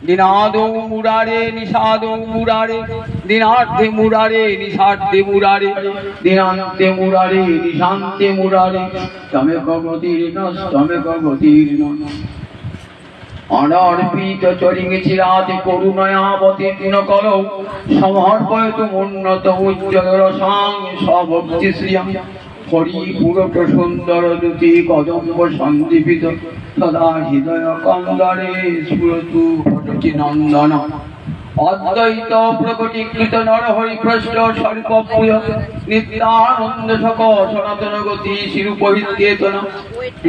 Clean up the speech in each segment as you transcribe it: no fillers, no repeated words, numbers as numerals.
দিনাদৌ মুরারে নিষাদৌ মুরারে দিনার্ধে মুরারে নিষার্ধে মুরারে দিনান্তে মুরারে নিশান্তে মুরারে তমে গগতির্ন তমে গগতির্ন অনর্পিত চরিঙে চিরাতে করুণয়াবতীর্ণ করৌ সমর্পয়তু উন্নত উজ্জ্বল রসাং সভক্তি শ্রিয়াং হরি পুরট সুন্দর দুতি কদম্ব সন্দীপিত সদা হৃদয় কন্দরে স্ফুরতু ফটকি নন্দন অদ্বৈত প্রকটীকৃত নরহরি প্রষ্ট স্বল্পপ্রিয় নিত্যানন্দ সক সনাতন গতি শিরূপহিত্যেতন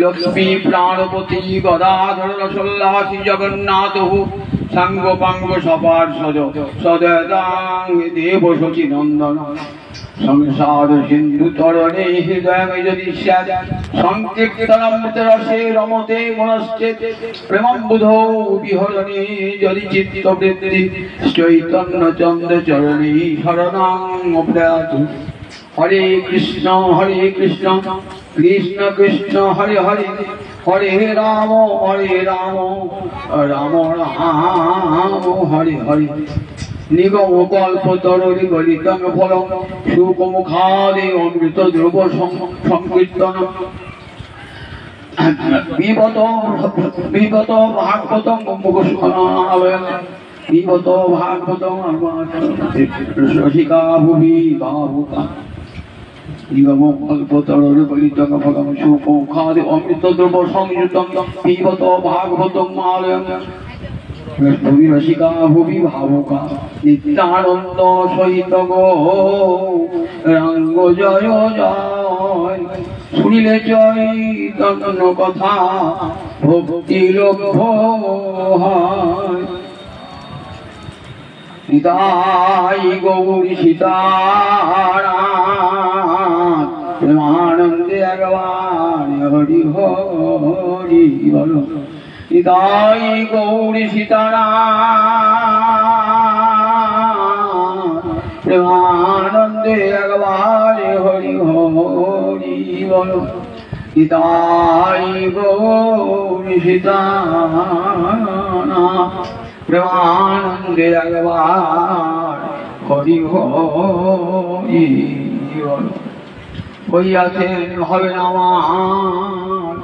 লক্ষ্মী প্রাণপতি গদাধর রসোল্লাসী জগন্নাথ সাঙ্গ পাঙ্গ সপার্ষদ সদয়দাং দেব সচি নন্দন সংসার সিন্ধু তরণে হৃদয় যদি স্যাদ সংকীর্তনামৃত রসে রমতে মনশ্চে প্রেমম্বুধৌ বিহরণে যদি চিত্তবৃত্তি চৈতন্য চন্দ্র চরণে শরণাং অপ্রয়াতু হরে কৃষ্ণ কৃষ্ণ কৃষ্ণ হরে হরে হরে রাম রাম রাম হরে হরে নিগম কল্প তরণি গলিতং ফলং সুকমুখাদে অমৃত দ্রব সংকীর্তন বিবত ভাগবতং মুখস্মরণালয়ং বিবত ভাগবতং রসিকা ভুবি ভাবুকা নিগম কল্প তরণি গলিতং ফলং সুকমুখাদে অমৃত দ্রব সংযুতং বিবত ভাগবতং আলয়ং ভুবি রসিকা ভুবি ভাবুকা নিত্যানন্দ সহিত গৌরাঙ্গ জয় জয় শুনিলে চৈতন্য কথা ভক্তি লভ্য হয় নিতাই গৌরী সীতারাম প্রেমানন্দে একবার হরি হরি বল নিতাই গৌরী সীতারাম প্রেমানন্দে একবার হরি হরি বল নিতাই গৌরী সীতারাম প্রেমানন্দে একবার হরি হরি বল হইয়াছেন হবে না আমার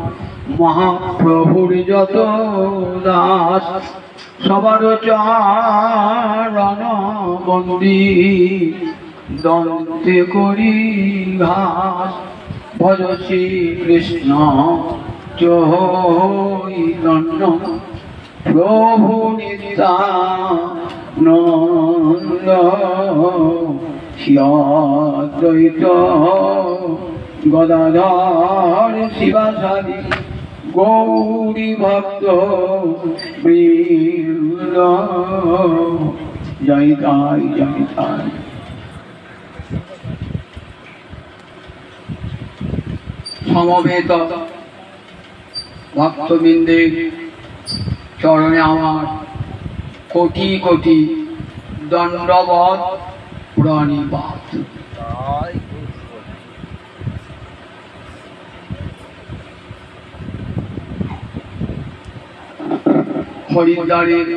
মহাপ্রভুর যত দাস সবার চরণ বন্দি দন্তে করি ঘাস ভজ শ্রী কৃষ্ণ চৈতন্য প্রভু নিত্যানন্দ শ্রীঅদ্বৈত গদাধর শিবাসাদি গৌরী ভক্ত বৃন্দ জয় তাই জয় তাই। সমবেত ভক্তবৃন্দের চরণে আমার কোটি কোটি দণ্ডবৎ প্রণিপাত। হরিদ্বারের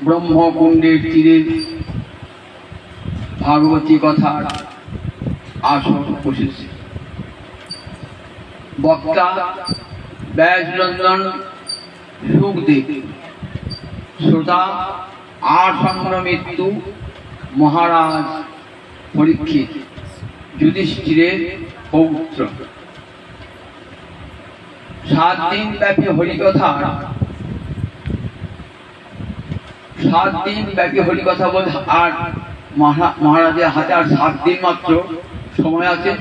ব্রহ্মকুণ্ডের তীরে ভাগবতী কথার আসর বসেছে। বক্তা ব্যাসনন্দন সুখদেব, শ্রোতা আসন্ন মৃত্যু মহারাজ পরীক্ষিত, যুধিষ্ঠিরের পৌত্র। 7 দিন ব্যাপী হরিকথা বলে, আর মহারাজের হাতে আর 7 দিন মাত্র সময় আছে।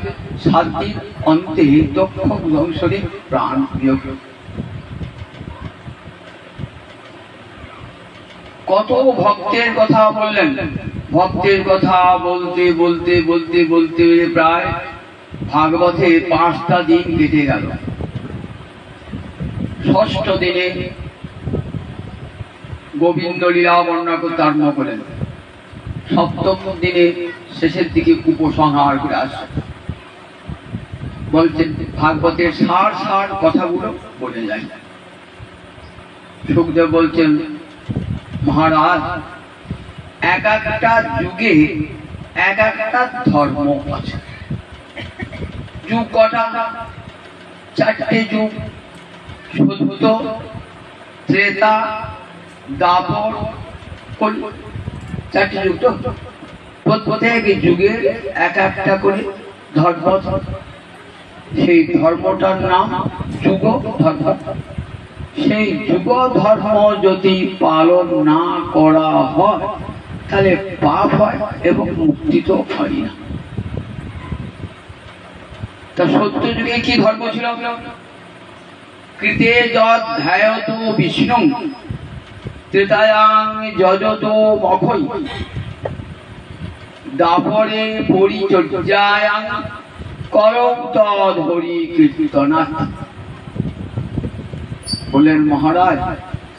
7 দিন অন্তে দক্ষ বংশরে প্রাণ বিয়োগ। কত ভক্তের কথা বললেন। ভক্তের কথা বলতে বলতে বলতে বলতে প্রায় ভাগবতে 5টা দিন কেটে গেল। ষষ্ঠ দিনে গোবিন্দ লীলা বর্ণনা করতে আরম্ভ করেন। 7ম দিনে শেষের দিকে উপসংহার করে আসে, বলছেন ভাগবতের সার কথাগুলো বলে যায়। সুখদেব বলছেন মহারাজ, এক একটা যুগে এক একটা ধর্ম আছে। যুগ কটা? চারটে যুগ, সত্য, ত্রেতা, দাপর, কলি। চারটে যুগ তো। প্রত্যেক যুগের এক একটা করে ধর্ম, সেই ধর্মটার নাম যুগ ধর্ম। সেই যুগ ধর্ম যদি পালন না করা হয় তাহলে পাপ হয় এবং মুক্তি তো হয় না। তা সত্য যুগে কি ধর্ম ছিল? কৃতে যৎ ধ্যায়ত বিষ্ণু ত্রেতায়াং যজত মখৈ দাপরে পরিচর্যায়াং করং তদ হরি কীর্তনাৎ। বললেন মহারাজ,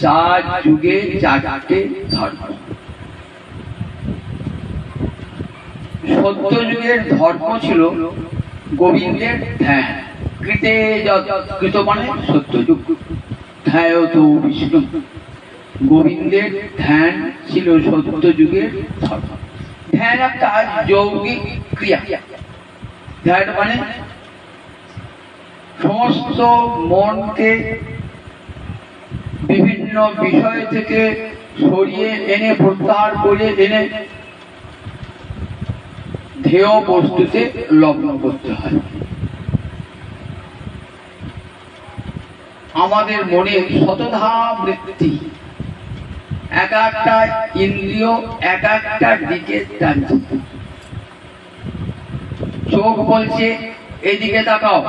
চার যুগে চারটে ধর্ম। সত্য যুগের ধর্ম ছিল গোবিন্দের ধ্যান। কৃতে কৃত মানে সত্য যুগ, ধ্যায়ত বিষ্ণু, গোবিন্দের ধ্যান ছিল সত্য যুগের ধর্ম। ধ্যান একটা যৌগিক ক্রিয়া। ধ্যান মানে সমস্ত মনকে বিভিন্ন বিষয় থেকে সরিয়ে এনে, প্রত্যাহার করে এনে ধ্যেয় বস্তুতে লগ্ন করতে হয়। আমাদের মনে শতধা বৃত্তি, এক একটা ইন্দ্রিয় এক একটা দিকে টানছে। চোখ বলছে এদিকে তাকাও,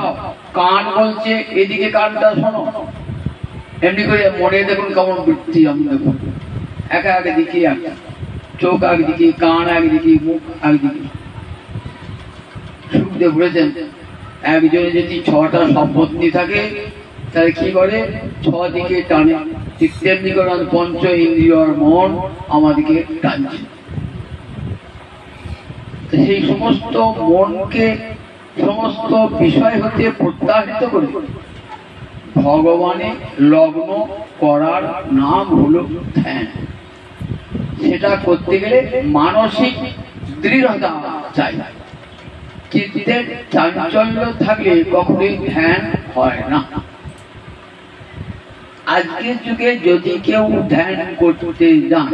কান বলছে এদিকে কানটা শোনো। এমনি করে মনে দেখুন কেমন বৃত্তি। আমি দেখুন এক দিকে, চোখ একদিকে, কান একদিকে, মুখ একদিকে। সুখদেব বলেছেন, একজনে যদি 6টা সম্পত্তি থাকে তাহলে কি করে? 6 দিকে টানে। ঠিক তেমনি করে পঞ্চ ইন্দ্রিয় আর মন আমাদেরকে টানছে। সেই সমস্ত মনকে সমস্ত বিষয় হতে প্রত্যাহিত করে ভগবানে লগ্ন করার নাম হলো ধ্যান। সেটা করতে গেলে মানসিক দৃঢ়তা চাই। চিত্তের চাঞ্চল্য থাকলে কখনোই ধ্যান হয় না। আজকের যুগে যদি কেউ ধ্যান করতে যান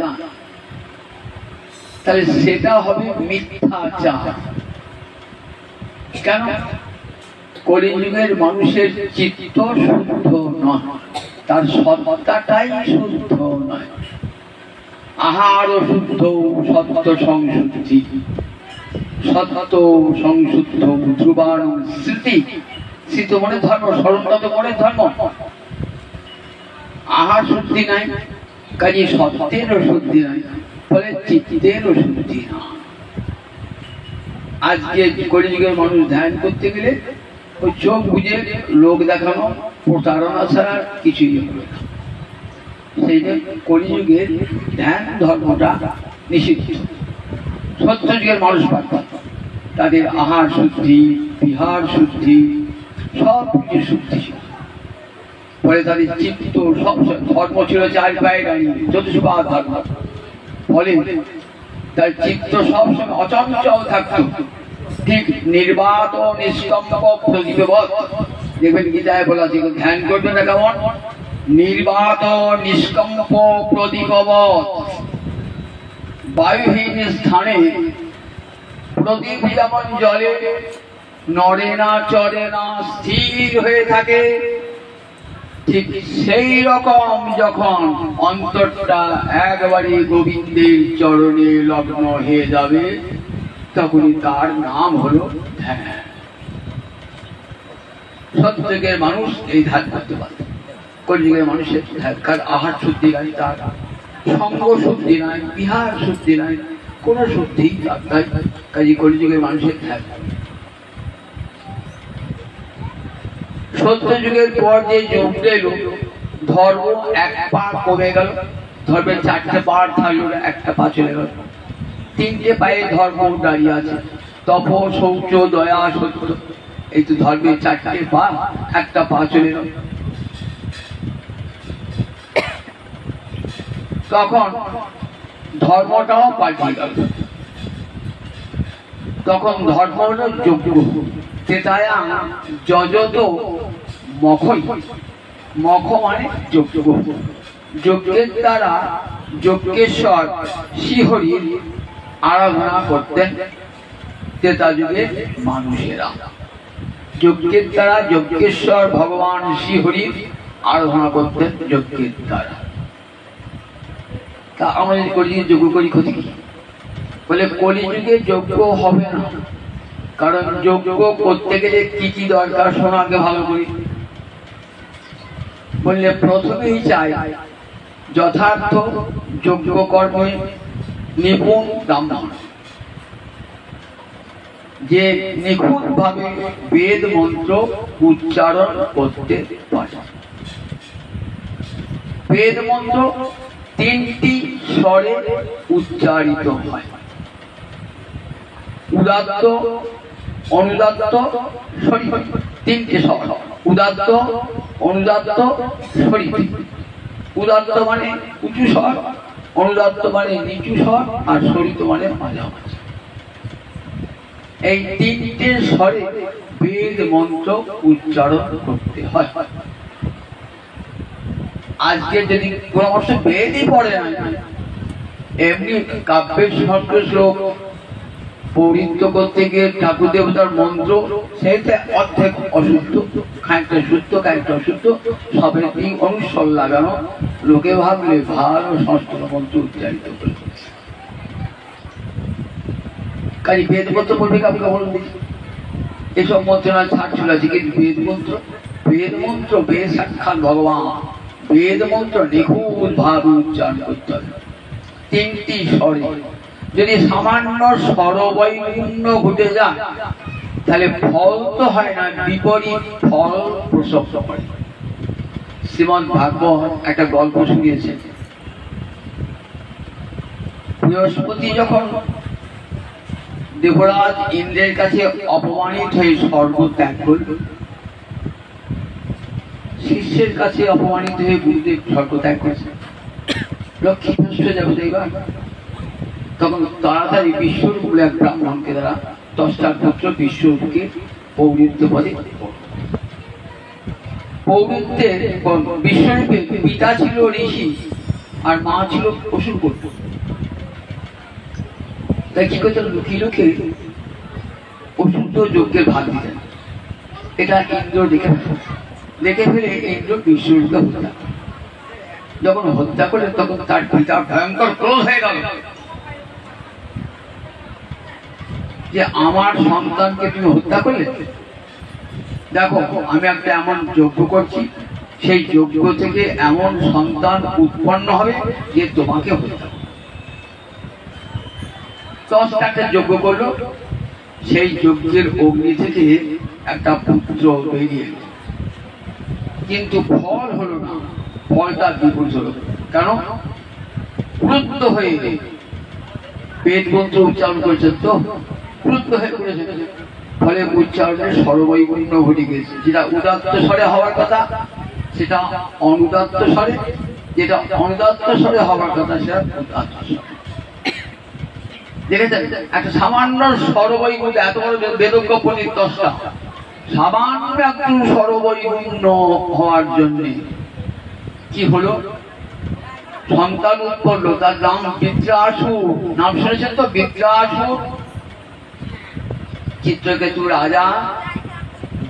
তাহলে সেটা হবে মিথ্যাচার। কেন? কলিযুগের মানুষের চিত্ত শুদ্ধ নয়, তার সত্তাটাই শুদ্ধ নয়। আহার শুদ্ধ সত্য সংশুদ্ধি, সত্য সংশুদ্ধ ধ্রুবাণ স্মৃতি। স্মৃত মনে ধর্ম, স্মরণগত মনে ধর্ম। আহার শুদ্ধি নাই, কাজে সত্যেরও শুদ্ধি নাই, ফলে চিত্তেরও শুদ্ধি না। আজকে কলিযুগের মানুষ ধ্যান করতে গেলে ওই চোখ বুঝে লোক দেখানো, প্রতারণা ছাড়া কিছুই হবে না। সেই জন্য কলিযুগের ধ্যান ধর্মটা নিষিদ্ধ। সত্য যুগের মানুষ পাচ্ছে তাদের আহার শুদ্ধি, বিহার শুদ্ধি, সব কিছু শুদ্ধি ছিল। ফলে তাদের চিত্ত সব ধর্ম ছিল 4 পায়ে দাঁড়িয়ে, চতুষ্পা ধর্ম। ফলে তার চিত্ত সবসময় অচঞ্চল থাকত। ঠিক নির্বাত নিষ্কম্প প্রদীপবৎ। দেখবেন গীতায় বলা আছে, ধ্যান করবে না কেমন? নির্বাত নিষ্কম্প প্রদীপবৎ। বায়ুহীন স্থানে প্রদীপ যেমন জলে নড়ে না, চড়ে না, স্থির হয়ে থাকে, ঠিক সেই রকম যখন অন্তরটা একবারে গোবিন্দের চরণে লগ্ন হয়ে যাবে তখনই তার নাম হলো ধ্যান। সত্যযুগের মানুষ এই ধ্যান করতে পারে। কলিযুগের মানুষের ধ্যান, আহার শুদ্ধি নাই, তার সঙ্গ শুদ্ধি নাই, বিহার শুদ্ধি নাই, কোন শুদ্ধি নাই। কাজে কলিযুগের মানুষের ধ্যান। সত্য যুগের পর যে যুগ এলো, ধর্ম এক পা কমে গেল। ধর্মের 4টে পা থাকলো, একটা পা চলে গেল। 3টে পায়ে ধর্ম দাঁড়িয়ে আছে, তপ, শৌচ, দয়া, সত্য। এই তো ধর্মের 4টে পা, একটা পা চলে গেল। তখন ধর্মটাও পাল্টে গেল। তখন ধর্ম হলো যজ্ঞ। তেতায়া যজত মখই, মখ মানে যজ্ঞ। যজ্ঞের দ্বারা যজ্ঞেশ্বর শ্রীহরির আরাধনা করতেন ত্রেতা যুগের মানুষেরা। যজ্ঞের দ্বারা যজ্ঞেশ্বর ভগবান শ্রীহরির আরাধনা করতেন যজ্ঞের দ্বারা। তা আমরা যদি কলিযুগে যজ্ঞ করি ক্ষতি কি? বলে কলিযুগে যজ্ঞ হবে না, কারণ যজ্ঞ করতে গেলে কি কি দরকার শোনো আগে ভালো করে। বললে প্রথমেই চাই যথার্থ যজ্ঞ কর্মে নিপুণ ব্রাহ্মণ, যে নিখুঁত ভাবে বেদ মন্ত্র উচ্চারণ করতে পারে। বেদ মন্ত্র 3টি স্বরে উচ্চারিত হয়, উদাত্ত, অনুদাত্ত, স্বরিত। 3টে স্বর, উদাত্ত, অনুদাত্ত, স্বরিত। উদাত্ত মানে উঁচু স্বর, অনুদাত্ত মানে নিচু স্বর, আর স্বরিত মানে মাঝামাঝি। এই 3টে স্বরে বেদ মন্ত্র উচ্চারণ করতে হয়। আজকে যদি কোন অবশ্য বেদই পড়ে না, এমনি কাব্যের শব্দ শ্লোক পৌরিত্য করতে গিয়ে ঠাকুর দেবতার মন্ত্র, সেটা অর্ধেক অশুদ্ধ, খানিকটা শুদ্ধ খানিকটা অশুদ্ধ, সবের দিক অনুস্বর লাগানো। লোকে ভাবলে ভালো সংস্কৃত মন্ত্র উচ্চারিত করে। কাজে বেদ মন্ত্র পড়বে কাউকে বলুন দেখি, এসব মন্ত্র না ছাড় ছিল আছে, কিন্তু বেদ মন্ত্র, বেদ মন্ত্র বেদ সাক্ষাৎ ভগবান। বেদ মন্ত্র নিখুঁত ভাবে উচ্চারণ করতে হবে 3টি স্বরে। যদি সামান্য স্বরবৈগুণ্য ঘটে যায় তাহলে ফল তো হয় না, বিপরীত ফল প্রসব করে। শ্রীমদ্ ভাগবত একটা গল্প শুনিয়েছেন। বৃহস্পতি যখন দেবরাজ ইন্দ্রের কাছে অপমানিত হয়ে স্বর্গ ত্যাগ করল, শিষ্যের কাছে অপমানিত হয়ে গুরুদেব স্বর্গ ত্যাগ করেছে, লক্ষ্মী ভ্রষ্ট যাবে এবার। তখন তাড়াতাড়ি বিশ্বরূপ বলে এক ব্রাহ্মণকে দ্বারা দশটার পুত্র বিশ্বরূপকে পৌরিত্য পদে, পৌরিত্বের বিশ্বরূপের পিতা ছিল ঋষি আর মা ছিল অসুর করত। তাই কি করতেন, লুকিয়ে লুকিয়ে অশুদ্ধ যজ্ঞের ভাগ দিতেন। এটা ইন্দ্র দেখে ফেলে ইন্দ্র বিশ্বরূপকে হত্যা। যখন হত্যা করলেন তখন তার পিতা ভয়ঙ্কর ক্রোধ হয়ে গেল যে আমার সন্তানকে তুমি হত্যা করলে। দেখো আমি একটা এমন যজ্ঞ করছি, সেই যজ্ঞ থেকে এমন সন্তান উৎপন্ন হবে যে তোমাকে হত্যা করবে। 10টা যজ্ঞ করলো, সেই যজ্ঞের অগ্নি থেকে একটা পুত্র বেরিয়ে এলো, কিন্তু ফল হলো না, ফলটা বিপরীত হলো। কেন? ক্রুদ্ধ হয়ে বেদ মন্ত্র উচ্চারণ করেছেন তো, ক্রুদ্ধ হয়ে করেছে, ফলে উচ্চারণের স্বরবৈগুণ্য ঘটে গেছে। যেটা উদাত্ত স্বরে হওয়ার কথা সেটা অনুদাত্ত স্বরে, যেটা অনুদাত্ত স্বরে হওয়ার কথা সেটা উদাত্ত স্বরে। দেখেছেন, একটা সামান্য স্বরবৈগুণ্য, এত বড় বেদজ্ঞ পণ্ডিত 10টা, সামান্য একটু স্বরবৈগুণ্য হওয়ার জন্য কি হলো, সন্তান উৎপন্ন। তার নাম বৃত্রাসুর। নাম শুনেছেন তো, বৃত্রাসুর। চিত্রকেতু রাজা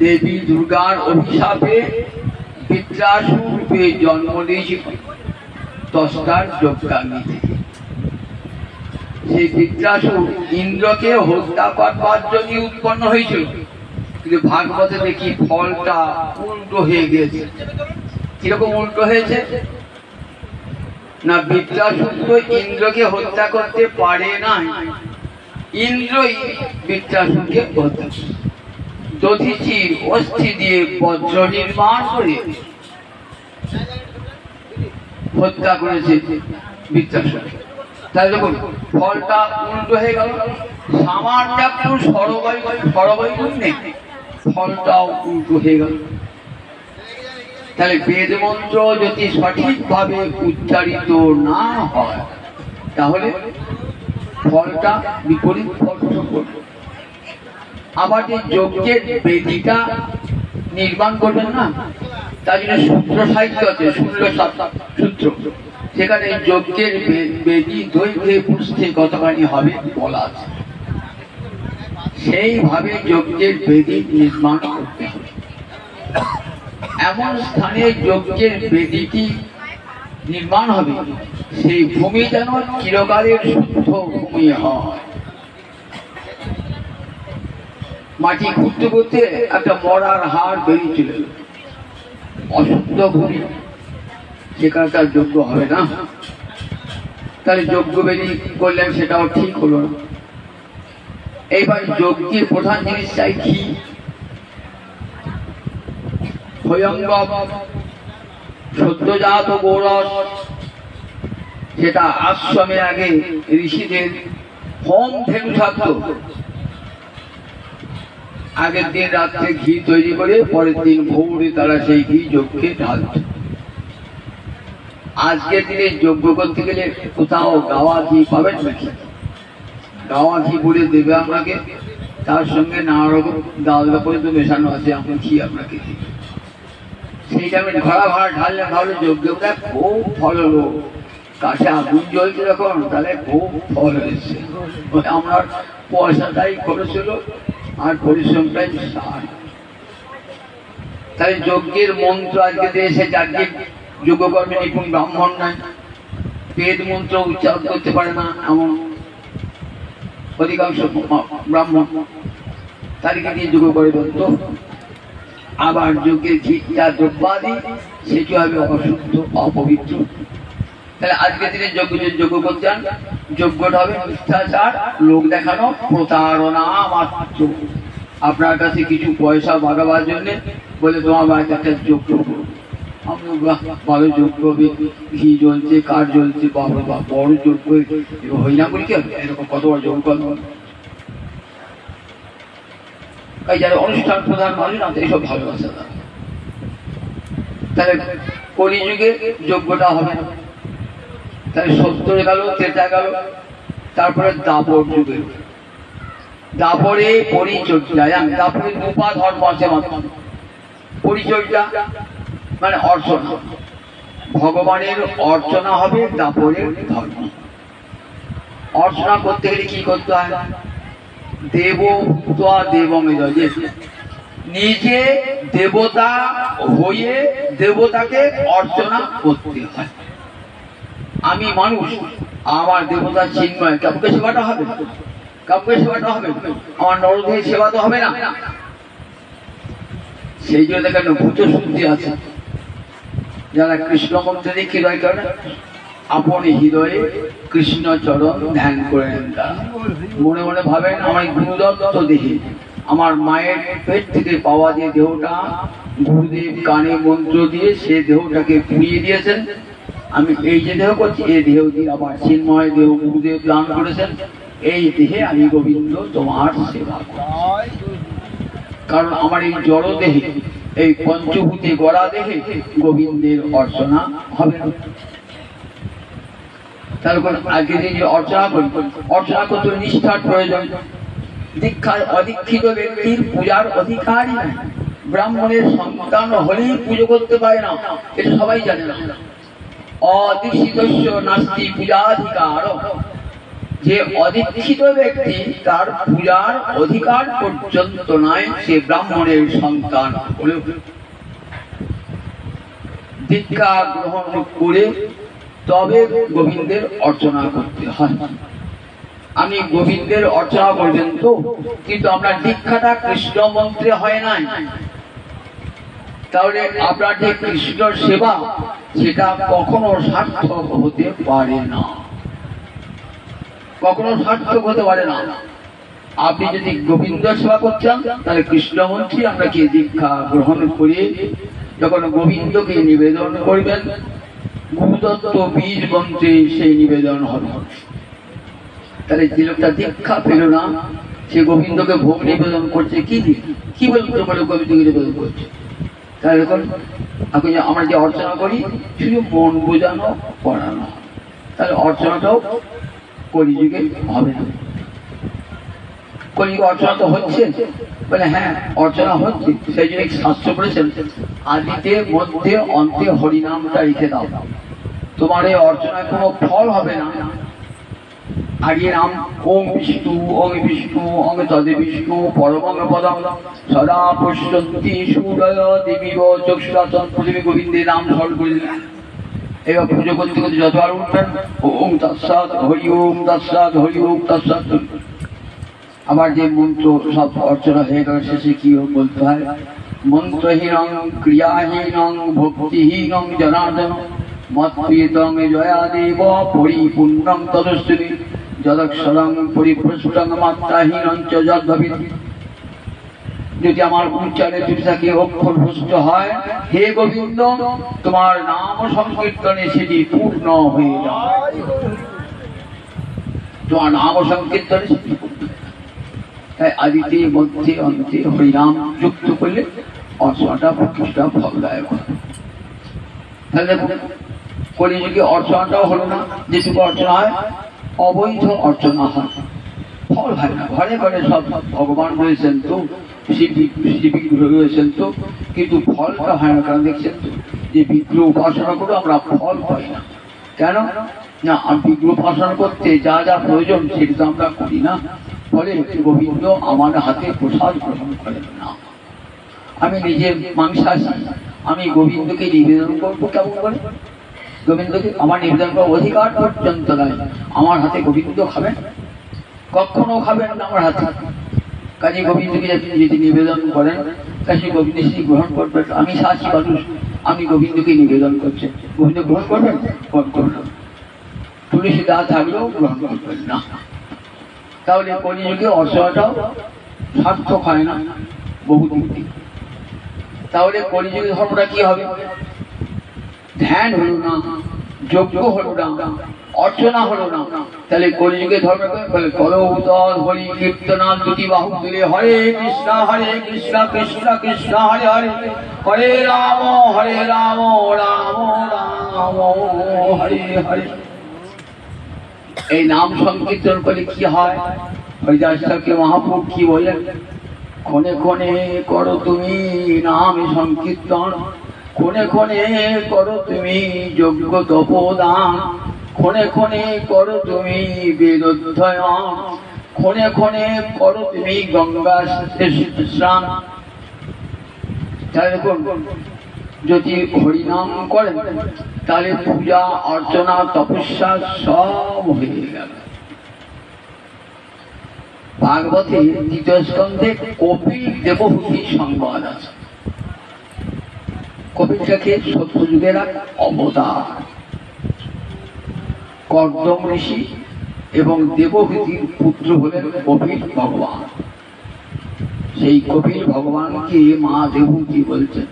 দেবী দুর্গার অভিশাপে বৃত্রাসুর রূপে জন্ম দিয়েছিল 10টার যজ্ঞাগ্নি থেকে। সেই বৃত্রাসুর ইন্দ্রকে হত্যা করবার জন্য উৎপন্ন হয়েছিল, কিন্তু ভাগবতে দেখি ফলটা উল্টো হয়ে গেছে। কিরকম উল্টো হয়েছে না, বৃত্রাসুর তো ইন্দ্রকে হত্যা করতে পারে না, ইন্দ্রই বৃত্রাসুরকে হত্যা, দধিচির অস্থি দিয়ে বজ্র নির্মাণ করে হত্যা করেছে বৃত্রাসুর। তাহলে দেখুন ফলটা উল্টো হয়ে গেল। সামান্য একটু স্বরবৈগুণ্যে ফলটাও উল্টো হয়ে গেল। তাহলে বেদ মন্ত্র যদি সঠিকভাবে উচ্চারিত না হয় তাহলে ফলটা বিপরীত ফল করবে। আবার যে যজ্ঞের বেদিটা নির্মাণ করবেন না, তার জন্য সূত্র সাহিত্য আছে, সূত্র, সেখানে যজ্ঞের বেদি দৈর্ঘ্যে পুষ্ঠে কতখানি হবে বলা আছে। সেইভাবে যজ্ঞের বেদি নির্মাণ করতে হবে। এমন স্থানে যজ্ঞের বেদিটি নির্মাণ হবে সেই ভূমি যেন চিরকালের শুদ্ধ ভূমি হয়। মাটি খুঁড়তে করতে একটা মরার হাড় বেরিয়ে চলে গেল, অশুদ্ধ ভূমি, সেখানকার যোগ্য হবে না। তাহলে যজ্ঞ বেদি করলেন, সেটাও ঠিক হলো না। এইবার যজ্ঞের প্রধান জিনিস চাই কি? ভয়ঙ্কর সদ্যজাত গৌরস, যেটা আশ্রমে আগে ঋষিদের হোম ধেনু থাকতো। আগের দিন রাত্রে ঘি তৈরি করে পরের দিন ভোরে তারা সেই ঘি যজ্ঞে ঢালত। আজকের দিনে যজ্ঞ করতে গেলে কোথাও গাওয়া ঘি পাবেন নাকি? গাওয়া ঘি বলে দেবে আপনাকে, তার সঙ্গে নানা রকম ডালদা পর্যন্ত মেশানো আছে, এমন ঘি আপনাকে দিবে। সেইটা আমি ঘড়া ঢাললে ভাবলে যজ্ঞটা খুব ফল হলো, কাছে আগুন জ্বলছে যখন, তাহলে খুব ফল হয়েছে। আমার পয়সাটাই খরচ হলো আর পরিশ্রমটাই সার। তাই যজ্ঞের মন্ত্র আজকে দেশে যাকে যজ্ঞকর্মে নিপুণ ব্রাহ্মণ নাই, বেদ মন্ত্র উচ্চারণ করতে পারে না এমন অধিকাংশ ব্রাহ্মণ, তাদেরকে দিয়ে যজ্ঞ করে বলত। আবার যজ্ঞের যা দ্রব্যাদি সেটি হবে অশুদ্ধ, অপবিত্র। তাহলে আজকের দিনে যজ্ঞ করতে চান, যজ্ঞটা হবে মিথ্যাচার, লোক দেখানো, প্রতারণা মাত্র। আপনার কাছে কিছু পয়সা বাগাবার জন্য বলে তোমার বাড়িতে একটা যজ্ঞ করবো, আমরা ভালো যজ্ঞ হবে, ঘি জ্বলছে, কাঠ জ্বলছে, বাবা বড় যজ্ঞ হই না বলি কি হবে, এরকম কত বড় যজ্ঞ করবো। তাই যারা অনুষ্ঠান প্রধান মানুষ না, এইসব ভালোবাসা না। তাহলে কলিযুগে যজ্ঞটা হবে না। তাহলে 70 গেল, ত্রেতা গেল, তারপরে দাপর যুগে। দাপরে পরিচর্যা, দাপরে দুপা ধর্ম আছে মাত্র। পরিচর্যা মানে অর্চনা, ভগবানের অর্চনা হবে দাপরের ধর্ম। অর্চনা করতে গেলে কি করতে হয়? দেব দেবমেজে, নিজে দেবতা হয়ে দেবতাকে অর্চনা করতে হয়। আমি মানুষ, আমার দেবতা চিন্ময়, কাউকে সেবাটা হবে, কাউকে সেবাটা হবে, আমার নরদেহের সেবা তো হবে না। সেই জন্য দেখেন ভূত শুদ্ধি আছে, যারা কৃষ্ণ মন্ত্রে হৃদয় করে, আপন হৃদয়ে কৃষ্ণ চরণ ধ্যান করে নেন। তারা মনে মনে ভাবেন আমার গুরুদত্ত দেহে, আমার মায়ের পেট থেকে পাওয়া যে দেহটা গুরুদেব কানে মন্ত্র দিয়ে সে দেহটাকে পুড়িয়ে দিয়েছেন, আমি এই যে দেহ করছি এই দেহ দিয়ে আমার চিন্ময় দেহ গুরুদেব দান করেছেন, এই দেহে আমি গোবিন্দ তোমার সেবা করছি। কারণ আমার এই জড় দেহে, এই পঞ্চভূতে গড়া দেহে গোবিন্দের অর্চনা হবে না। তারপর আগে যে অর্চনা করি, অর্চনা করতে নিষ্ঠার প্রয়োজন। দীক্ষায় অদীক্ষিত ব্যক্তির পূজার অধিকারই নাই। ব্রাহ্মণের সন্তান হলেই পুজো করতে পারে না, এটা সবাই জানে না। অদীক্ষিতস্য নাস্তি পূজাধিকার, যে অদীক্ষিত ব্যক্তি তার পূজার অধিকার পর্যন্ত নয়, সে ব্রাহ্মণের সন্তান হলেও। দীক্ষা গ্রহণ করে তবে গোবিন্দের অর্চনা করতে হয়। আমি গোবিন্দের অর্চনা করবেন তো, কিন্তু আপনার দীক্ষাটা কৃষ্ণ মন্ত্রে হয় নাই, তাহলে আপনার যে কৃষ্ণ সেবা সেটা কখনো সার্থক হতে পারে না, কখনো সার্থক হতে পারে না। আপনি যদি গোবিন্দ সেবা করছেন তাহলে কৃষ্ণ মন্ত্রে আপনাকে দীক্ষা গ্রহণ করে যখন গোবিন্দকে নিবেদন করবেন, গুরুদত্ত বীজ মন্ত্রে সেই নিবেদন হবে। তাহলে যে লোকটা দীক্ষা পেল না, সে গোবিন্দকে ভোগ নিবেদন করছে কি দিয়ে, কি বলতে পারে গোবিন্দকে নিবেদন করছে? তাহলে এখন আমরা যে অর্চনা করি শুধু মন বোঝানো পড়ানো, তাহলে অর্চনাটাও কলিযুগে হবে না। কলিযুগে অর্চনা তো হচ্ছে, বলে হ্যাঁ অর্চনা হচ্ছে, সেই জন্য শাস্ত্র বলেছেন আদিতে মধ্যে অন্তে হরিনামটা রেখে দাও, তোমার এই অর্চনায় কোনো ফল হবে না। আগে নাম ওম বিষ্ণু ওম তদে বিষ্ণু পরমং পদম সদা পশ্যন্তি সূরয় দেবীব চক্ষুরাতন পৃথিবী গোবিন্দে নাম স্মরণ করে দিলেন। এবার পুজো করতে করতে যতবার উঠবেন ওম তৎসৎ হরি ওম তৎসৎ হরি ওম তৎসৎ। আবার যে মন্ত্র সব অর্চনা হয়ে গেল শেষে কি বলতে হয়, মন্ত্রহীনং ক্রিয়াহীনং ভক্তিহীনং জনার্দন মৎপ্রিয়তং জয়াদেব পরিপূর্ণং তদস্তুমি যদক্ষরং পরিভ্রষ্টং মাত্রাহীনং চ যদ্ভবিত। যদি আমার উচ্চারণে ত্রুটি থাকে, অক্ষর ভ্রষ্ট হয়, হে গোবিন্দ তোমার নাম সংকীর্তনে সেটি পূর্ণ হয়ে যায়, তোমার নাম সংকীর্তনে সেটি পূর্ণ। তাই আদিতে মধ্যে অন্তে হরিনাম যুক্ত করলে অর্চনাটা প্রতিষ্ঠা ফলদায়ক হয়। তাহলে কলিযুগে অর্চনাটাও হলো না, যেটুকু অর্চনা হয় অবৈধ অর্চনা হয়, ফল হয় না। ঘরে ঘরে সব ভগবান রয়েছেন তো, শিববিগ্রহ রয়েছেন তো, কিন্তু ফলটা হয় না। কারণ দেখছেন তো যে বিগ্রহ উপাসনা করে আমরা ফল পাই না। কেন না, বিগ্রহ উপাসনা করতে যা যা প্রয়োজন সেটা তো আমরা করি না, ফলে গোবিন্দ আমার হাতে প্রসাদ গ্রহণ করেন না। আমি নিজে মাংসাশী, আমি গোবিন্দকে নিবেদন করবো কেমন করে? গোবিন্দকে আমার নিবেদন করার অধিকার পর্যন্ত নয়, আমার হাতে গোবিন্দ খাবেন? কখনো খাবেন না আমার হাতে। কাজে গোবিন্দকে যদি নিবেদন করেন কাজে গোবিন্দ সেটি গ্রহণ করবেন। আমি সাহসী মানুষ, আমি গোবিন্দকে নিবেদন করছি, গোবিন্দ গ্রহণ করবেন? গ্রহণ করবেন। তুলসী দা থাকলেও গ্রহণ করবেন না। তাহলে কলিযুগে অর্চনাটাও সার্থক হয় না বহু দিন। তাহলে কলিযুগে ধর্মটা কি হবে? ধ্যান হলো না, যজ্ঞ হলো না, অর্চনা হলো না। তাহলে কলিযুগে ধর্ম কলৌতল হরি কীর্তনাল দুটি বাহু তুলে হরে কৃষ্ণ কৃষ্ণ কৃষ্ণ হরে হরে, হরে রাম রাম রাম হরে হরে। এই নাম সংকীর্তন করে কি হয়? হরিদাস ঠাকুর মহাপ্রভু কি বলেন, ক্ষণে ক্ষণে করো তুমি নাম সংকীর্তন, ক্ষণে ক্ষণে করো তুমি যজ্ঞ তপদান, ক্ষণে ক্ষণে করো তুমি বেদ অধ্যয়ন, ক্ষণে ক্ষণে করো তুমি গঙ্গা স্নান। যদি হরিনাম করেন তাহলে পূজা অর্চনা তপস্যা সব হয়ে গেল। ভাগবতে দ্বিতীয় স্কন্ধে কপিল দেবহূতি সংবাদ আছে। কপিলটাকে সত্যযুগের এক অবতার, কর্দম ঋষি এবং দেবহূতির পুত্র হলেন কপিল ভগবান। সেই কপিল ভগবানকে মা দেবহূতি বলছেন,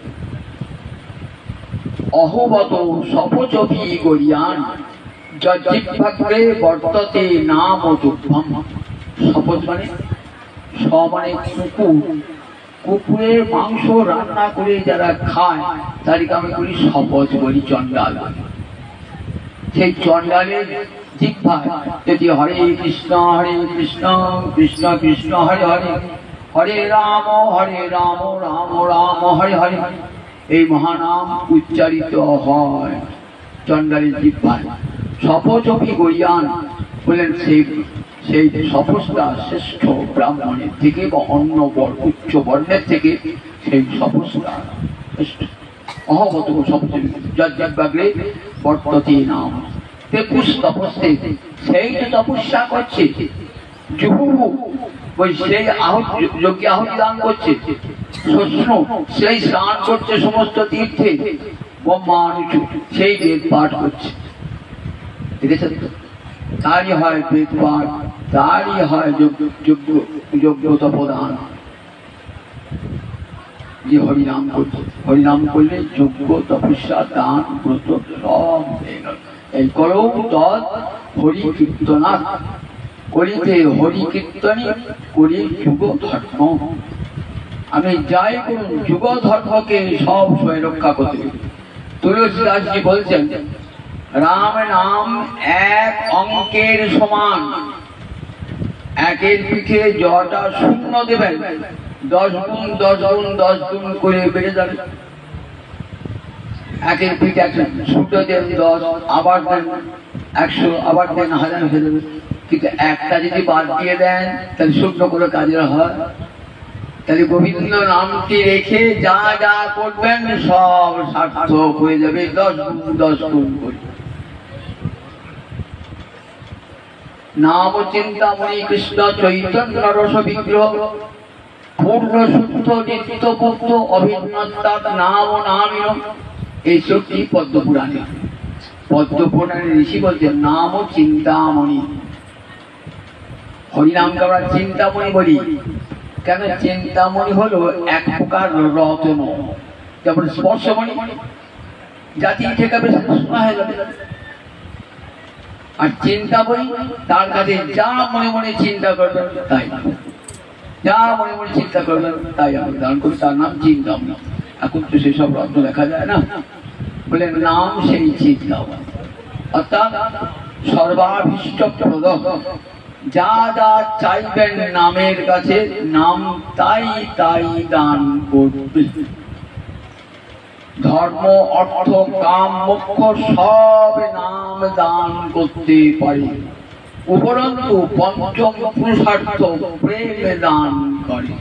অহবত সপচপি গরিয়ান জিহ্বাগ্রে বর্ততে নাম দুগ্ধম। শপথ মানে মানে কুকুর, কুকুরের মাংস রান্না করে যারা খায় তাদেরকে আমি বলি শপথ বলি, চণ্ডাল। সেই চণ্ডালের জিহ্বায় যদি হরে কৃষ্ণ কৃষ্ণ কৃষ্ণ হরে হরে, হরে রাম রাম রাম হরে হরে, এই মহানাম উচ্চারিত হয় চণ্ডালের জিহ্বায়। শপথপি গরিয়ান বলেন সেই শপথটা শ্রেষ্ঠ ব্রাহ্মণের থেকে বা অন্য উচ্চ বর্ণের থেকে সেই শপথটা শ্রেষ্ঠ। অহবত শপথে বর্ততে নাম তেপুষ তপস্যে, সেই যে তপস্যা করছে জুহুহু, ওই সেই যজ্ঞে আহুতি দান করছে, শস্য সেই স্নান করছে সমস্ত তীর্থে, ব্রহ্মানুচু সেই বেদ পাঠ করছে। দেখেছেন, তারই হয় বেদ পাঠ, তারই হয় যজ্ঞ তপদান। যে হরিনাম করছে, হরিনাম করলে যজ্ঞ তপস্যা দান ব্রত সব হয়ে গেল। এই করৌ তৎ হরি কীর্তনাথ, করিতে হরি কীর্তনী করি যুগ ধর্ম। আমি যাই করুন যুগ ধর্মকে সব সময় রক্ষা করতে। তুলসীদাসজি বলছেন, রাম নাম এক অঙ্কের সমান, একের পিঠে জটা শূন্য দেবেন, 10 গুণ 10 গুণ 10 গুণ করে বেড়ে যাবে। একের পিঠে 100 শূন্য দেন 10, আবার দেন 100, আবার দেন 1000 হয়ে যাবে। কিন্তু একটা যদি বাদ দিয়ে দেন তাহলে শূন্য করে কাজের হয়। তাহলে গোবিন্দ নামটি রেখে যা যা করবেন সব সার্থক হয়ে যাবে, 10 গুণ 10 গুণ করে। নাম চিন্তামণি কৃষ্ণ চৈতন্য রস বিগ্রহ, পূর্ণ শুদ্ধ নিত্য মুক্ত অভিন্নতাৎ নাম নামিন। এই সবটি পদ্মপুরাণে। পদ্মপুরাণের ঋষি বলছেন নাম চিন্তামণি। হরিনামকে আমরা চিন্তামণি বলি কেন? চিন্তামণি হলো এক প্রকার রত্ন, যেমন স্পর্শমণি জাতি ঠেকাবে হয়ে যাবে। আর চিন্তামণি তার কাছে যা মনে মনে চিন্তা করবেন তাই, যা মনে মনে চিন্তা করবেন তাই আমরা দান করি, তার নাম চিন্তামণি। এখন তো সেসব রত্ন দেখা যায় না, বলে নাম সেই চিন্তামণি, অর্থাৎ সর্বাভীষ্ট প্রদক। যা যা চাইবেন নামের কাছে, নাম তাই তাই দান করবে। ধর্ম অর্থ কাম মোক্ষ সব নাম দান করতে পারে, উপরন্তু পঞ্চম পুরুষার্থ প্রেম দান করে।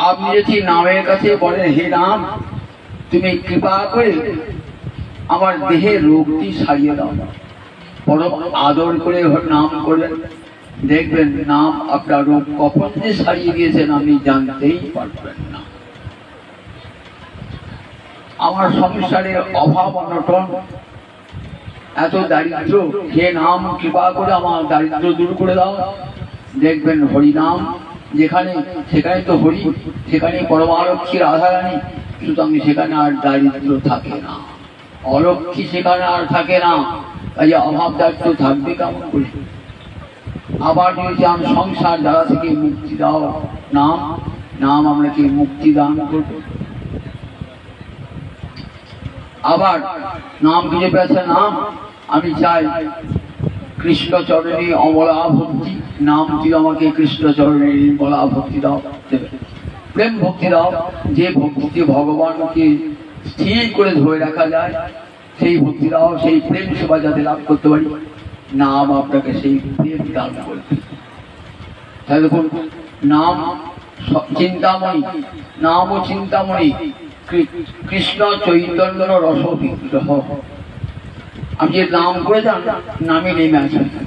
আপনি যদি নামের কাছে বলেন, হে নাম তুমি কৃপা করে আমার দেহের রোগটি সারিয়ে দাও, পরম আদর করে নাম করবেন, দেখবেন নাম আপনার রোগ কখন যে সারিয়ে দিয়েছেন আপনি জানতেই পারবেন না। আমার সংসারে অভাব অনটন, এত দারিদ্র, হে নাম কৃপা করে আমার দারিদ্র দূর করে দাও। দেখবেন হরিনাম যেখানে সেখানে তো হরি, সেখানে পরমালক্ষ্মী রাধারানী, সুতরাং সেখানে আর দারিদ্র থাকে না, অলক্ষ্মী সেখানে আর থাকে না। তাই অভাব দারিদ্র থাকবে কেমন করে? আবার যদি চান সংসার জ্বালা থেকে মুক্তি দাও, নাম নাম আপনাকে মুক্তি দান করবে। আবার নাম খুঁজে পেয়েছে, নাম আমি চাই কৃষ্ণ চরণে অমলা ভক্তি, নাম তুই আমাকে কৃষ্ণ চরণে অমলা ভক্তি দাও, দেবে প্রেম ভক্তি দাও। যে ভক্তি ভগবানকে স্থির করে ধরে রাখা যায় সেই ভক্তি দাও, সেই প্রেম সেবা যাতে লাভ করতে পারি, নাম আপনাকে সেই প্রেম দান করবে। তাহলে দেখুন, নাম চিন্তামণি, নাম ও চিন্তামণি কৃষ্ণ চৈতন্য রস বিগ্রহ। আমি যে নাম করে যান, নামে নেমে আসবে।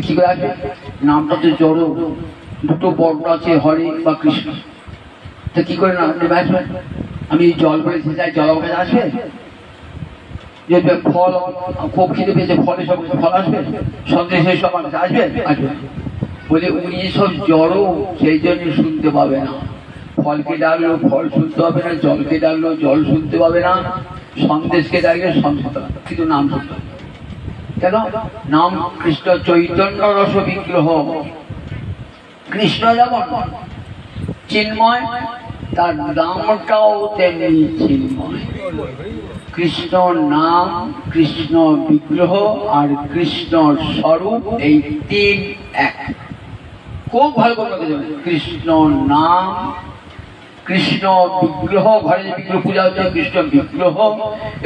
কি করে আসবে? নামটা তো জড়, দুটো বর্ণ আছে, হরে বা কৃষ্ণ, তা কি করে নাম নেমে আসবে? আমি জল করে চাই, জল আমার কাছে আসবে? যে ফল খুব খিদে পেয়েছে, ফলে সব ফল আসবে, সন্দেশের সব আসবে? আসবে। বলে উনি সব জড়, সেই জন্য শুনতে পাবে না। ফলকে ডাকলেও ফল শুনতে হবে না, জলকে ডাকলেও জল শুনতে পাবে না, সন্দেশকে ডাকলে সন্দেশ, কিন্তু নাম শুনতে হবে। কেন? নাম কৃষ্ণ চৈতন্য রস বিগ্রহ। কৃষ্ণ যেমন চিন্ময়, তার নামটাও তেমনি চিন্ময়। কৃষ্ণ নাম, কৃষ্ণ বিগ্রহ আর কৃষ্ণ স্বরূপ, এই তিন এক। খুব ভালো করে কৃষ্ণ নাম, কৃষ্ণ বিগ্রহ, ঘরে যে বিগ্রহ পূজা হচ্ছে কৃষ্ণ বিগ্রহ,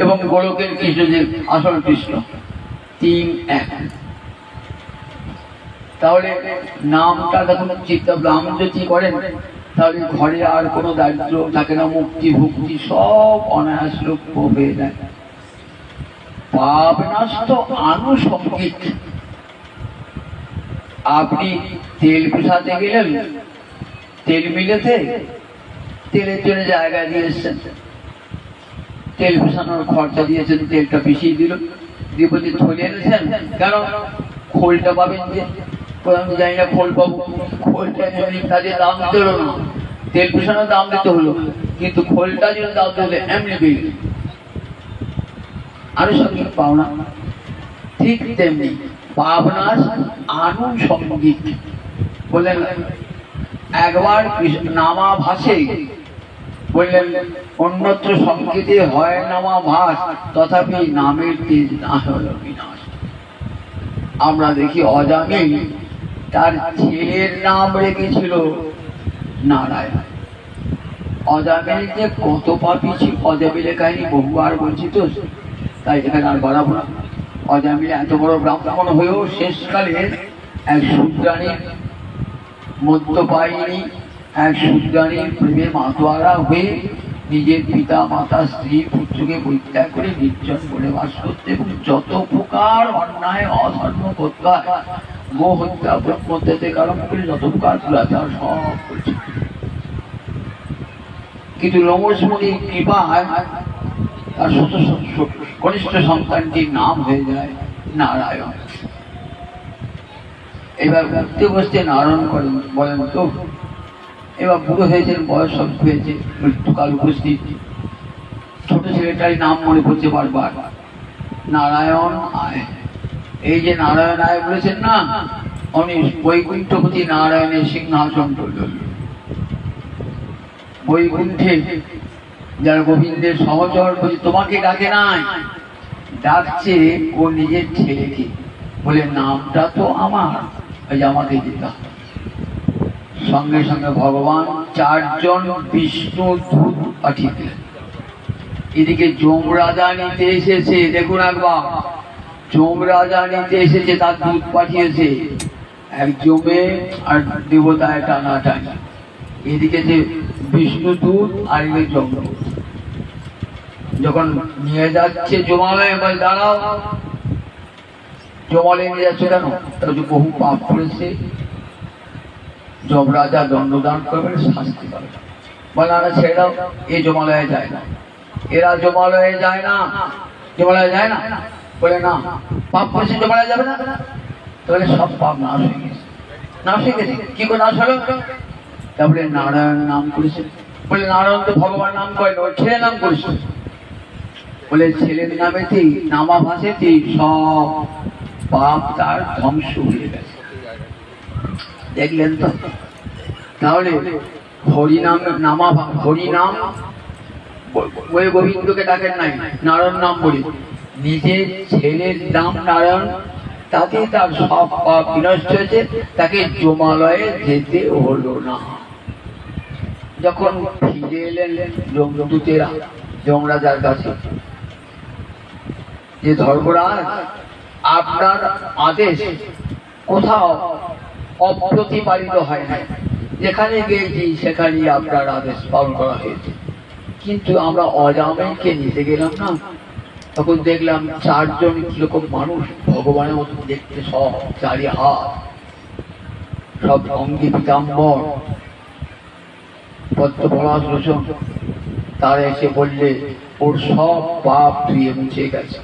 এবং গোলকের কৃষ্ণ যে আসল কৃষ্ণ, তিন এক। তাহলে নামটা যখন চিন্তা নাম যদি করেন, তাহলে ঘরে আর কোনো দারিদ্র থাকে না, মুক্তি ভক্তি সব অনায়াস লক্ষ্য হয়ে যায়। পাপ নষ্ট আনুষঙ্গিক। আপনি তেল পিসাতে গেলেন, তেল মিলেতে তেলের জন্য জায়গা দিয়ে এসছেন, তেল পিসানোর খরচা দিয়েছেন, তেলটা পিছিয়ে দিল, দিয়ে বলছে থলে এনেছেন কেন? খোলটা পাবেন যে, আমি জানি না খোল পাবো, খোলটা কাজে দাম দিতে হলো না, তেল পিসানোর দাম দিতে হলো, কিন্তু খোলটা যদি দাম দিতে হলে এমনি বেরিয়ে আনুষঙ্গিক পাওনা। ঠিক তেমনি পাবনার আনুষঙ্গিক বললেন একবার নামা ভাসে, বললেন অন্যত্র সংকেতে হয় নামা ভাস, তথাপি নামের তেজ না হল বিনাশ। আমরা দেখি অজামিল তার ছেলের নাম রেখেছিল নারায়ণ। অজামিল যে কত পাপী ছিল, অজামিলের কাহিনী বহুবার বলছি তো, তাই এখানে আর বাড়াবো না। অজামিল এত বড় ব্রাহ্মণ হয়েও শেষকালে এক শূদ্রাণীর মদ্যপায়িনী, এক শূদ্রাণীর প্রেমে মাতোয়ারা হয়ে নিজের পিতা মাতা স্ত্রী পুত্রকে পরিত্যাগ করে নির্জন বলে বাস করতে এবং যত প্রকার অন্যায় অধর্ম করতে হয়, গো হত্যা ব্রহ্মহত্যা থেকে আরম্ভ করে যত প্রকার দুরাচার সব করছে। কিন্তু লোমশ মুনির কৃপায় তার কনিষ্ঠ সন্তানটির নাম হয়ে যায় নারায়ণ। এবার উঠতে বসতে নারায়ণ করেন, বলেন তো এবার বুড়ো হয়েছেন, বয়স হয়েছে, মৃত্যুকাল উপস্থিত। ছোট ছেলেটারই নাম মনে পড়ছে বারবার, নারায়ণ আয়। এই যে নারায়ণ আয় বলেছেন না, উনি বৈকুণ্ঠপতি নারায়ণের সিংহাসন তুললেন। বৈকুণ্ঠে যারা গোবিন্দের সহচর, বলছে তোমাকে ডাকে নাই, ডাকছে ও নিজের ছেলেকে। বলে নামটা তো আমার, আমাকে দিতে হবে। সঙ্গে সঙ্গে ভগবান 4 জন বিষ্ণু দূত পাঠিয়ে দিলেন। এদিকে যমরাজা নিতে এসেছে, দেখুন একবার যমরাজা নিতে এসেছে, তার দূত পাঠিয়েছে, এক জমে আর দেবতায় টানাটানি। এদিকে যে বিষ্ণু দূত আর এদিকে যমদূত। যখন নিয়ে যাচ্ছে জমালয়ে, বলে দাঁড়াও, জমালয়ে নিয়ে যাচ্ছে কেন? তারা যে বহু পাপ করেছে, যমরাজা দণ্ডদান করবেন, শাস্তি পাবে। বলে না ছেড়ে দাও, এ জমালয়ে যায় না, এরা জমালয়ে যায় না, জমালয়ে যায় না। বলে না, পাপ করেছে জমালয়ে যাবে না। তাহলে সব পাপ নাশ হয়ে গেছে। নাশ হয়ে গেছে, কি করে নাশ হলো? তারপরে নারায়ণ নাম করেছে। বলে নারায়ণ তো ভগবান নাম করে, ওর ছেলে নাম করেছে। বলে ছেলের নামেতেই, নামা ভাষেতেই সব পাপ তার ধ্বংস হয়ে গেছে। দেখলেন তো? তাহলে হরিনাম, নামা হরিনাম ওই গোবিন্দকে ডাকেন নাই, নারায়ণ নাম বলি। নিজের ছেলের নাম নারায়ণ, তাতে তার সব পাপ বিনষ্ট হয়েছে, তাকে জমালয়ে যেতে হলো না। যখন ফিরে এলেন যমদূতেরা যমরাজার কাছে, যে ধর্মরাজ আপনার আদেশ কোথাও অপ্রতিপালিত হয় না, যেখানে গিয়েছি সেখানেই আপনার আদেশ পালন করা হয়েছে, কিন্তু আমরা অজামিলকে নিতে গেলাম না, তখন দেখলাম 4 জন কিরকম মানুষ, ভগবানের মতো দেখতে, সব 4 হাত, সব অঙ্গি পিতাম্বর, পদ্মপলাশ লোচন। তারা এসে বললে ওর সব পাপ ধুয়ে মুছে গেছে।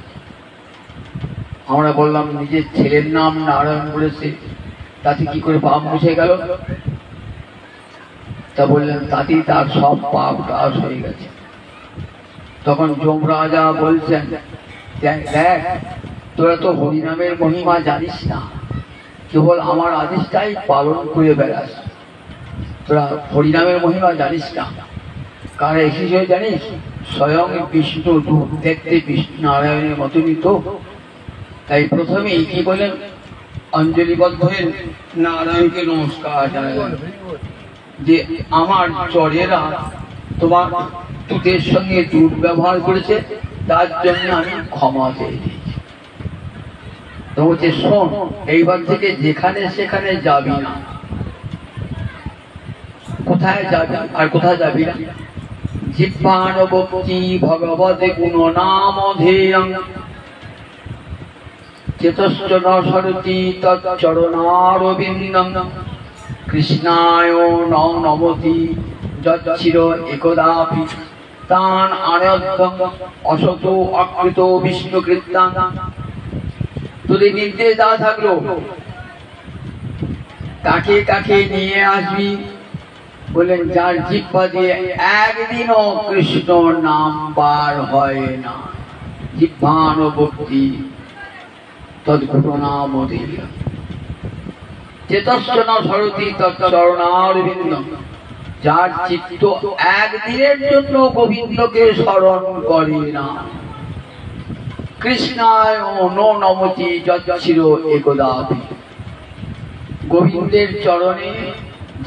আমরা বললাম নিজের ছেলের নাম নারায়ণ বলেছে, তাতে কি করে পাপ মুছে গেল? তা বললেন তাতেই তার সব পাপ নাশ হয়ে গেছে। তখন যমরাজা বলছেন, দেখ তোরা তো হরিনামের মহিমা জানিস না, কেবল আমার আদেশটাই পালন করে বেড়াস, তোরা হরিনামের মহিমা জানিস না। কারা এসেছে জানিস? স্বয়ং বিষ্ণু দূত, দেখতে বিষ্ণু নারায়ণের মতনই তো। তাই প্রথমেই কি বলেন, অঞ্জলিবদ্ধ হয়ে নারায়ণকে নমস্কার জানালেন, যে আমার চরেরা তোমার দূতের সঙ্গে দুর্ব্যবহার করেছে, তার জন্য আমি ক্ষমা চেয়ে দিয়েছি। তো বলছে শোন, এইবার থেকে যেখানে সেখানে যাবি না। কোথায় যাবি আর কোথায় যাবি না? জিহ্বানবক্তি ভগবতে গুণনামধেয়ং চেতশ্চ ন সরতি তচ্চরণারবিন্দং কৃষ্ণায় ন নমতি যচ্ছির একদাপি তান আনন্দং অসত অকৃত বিষ্ণুকৃত্যাং। তোদের নির্দেশ দেওয়া থাকলো, কাকে কাকে নিয়ে আসবি? বললেন যার জিহ্বা দিয়ে একদিনও কৃষ্ণ নাম বার হয় না, জিহ্বানবক্তি তদ্ঘটনামধেয়ং। চেতস্বনা সরতি তৎচরণারবিন্দ, যার চিত্ত একদিনের জন্য গোবিন্দকে স্মরণ করে না। কৃষ্ণায় নো নমতি যচ্ছির একদাপি, গোবিন্দের চরণে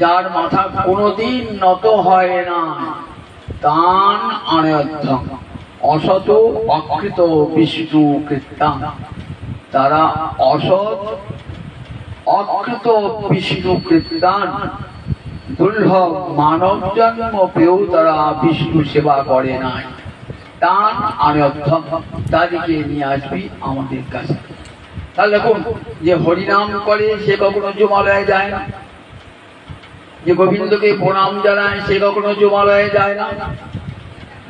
যার মাথা কোনোদিন নত হয় না, তান অনর্থম অসত অকৃত বিষ্ণু কীর্তন, তারা অসৎ অকৃত বিষ্ণু কীর্তন, দুর্লভ মানব জন্ম পেয়েও তারা বিষ্ণু সেবা করে নাই। তান অনর্থম, তাদেরকে নিয়ে আসবি আমাদের কাছে। তাহলে দেখুন, যে হরিনাম করে সে কখনো যমালয়ে যায় না, যে গোবিন্দকে প্রণাম জানায় সে কখনো যমালয়ে যায় না।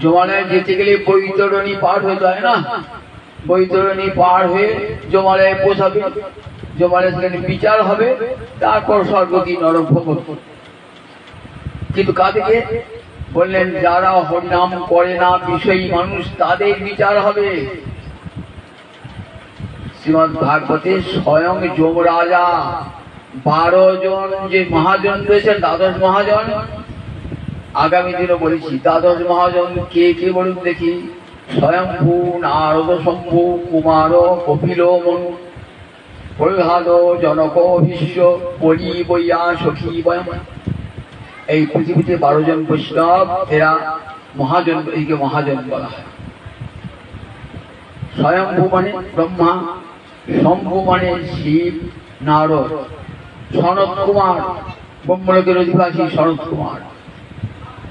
যমালয়ে যেতে গেলে বৈতরণী পার হতে হয় না, বৈতরণী পার হয়ে যমালয়ে পৌঁছাবে, যমালয়ে সেখানে বিচার হবে, তারপর স্বর্গতি নরক ভোগ। কিন্তু কাদেরকে বললেন? যারা হরিনাম করে না বিষয়ী মানুষ, তাদের বিচার হবে। শ্রীমদ্ ভাগবতে স্বয়ং যমরাজা 12 জন যে মহাজন রয়েছেন, দ্বাদশ মহাজন, আগামী দিনও বলেছি দ্বাদশ মহাজন কে কে বলুন দেখি? স্বয়ংভূ, নারদ, শম্ভু, কুমার, কপিল, প্রহ্লাদ, জনক, ভীষ্ম, বলি, বৈয়া, সখী, বয়ম। এই পৃথিবীতে 12 জন বৈষ্ণব, এরা মহাজন, একে মহাজন বলা হয়। স্বয়ংভূ মানে ব্রহ্মা, শম্ভু মানে শিব, নারদ, সনত কুমার ব্রহ্মলোকের অধিবাসী সনত কুমার,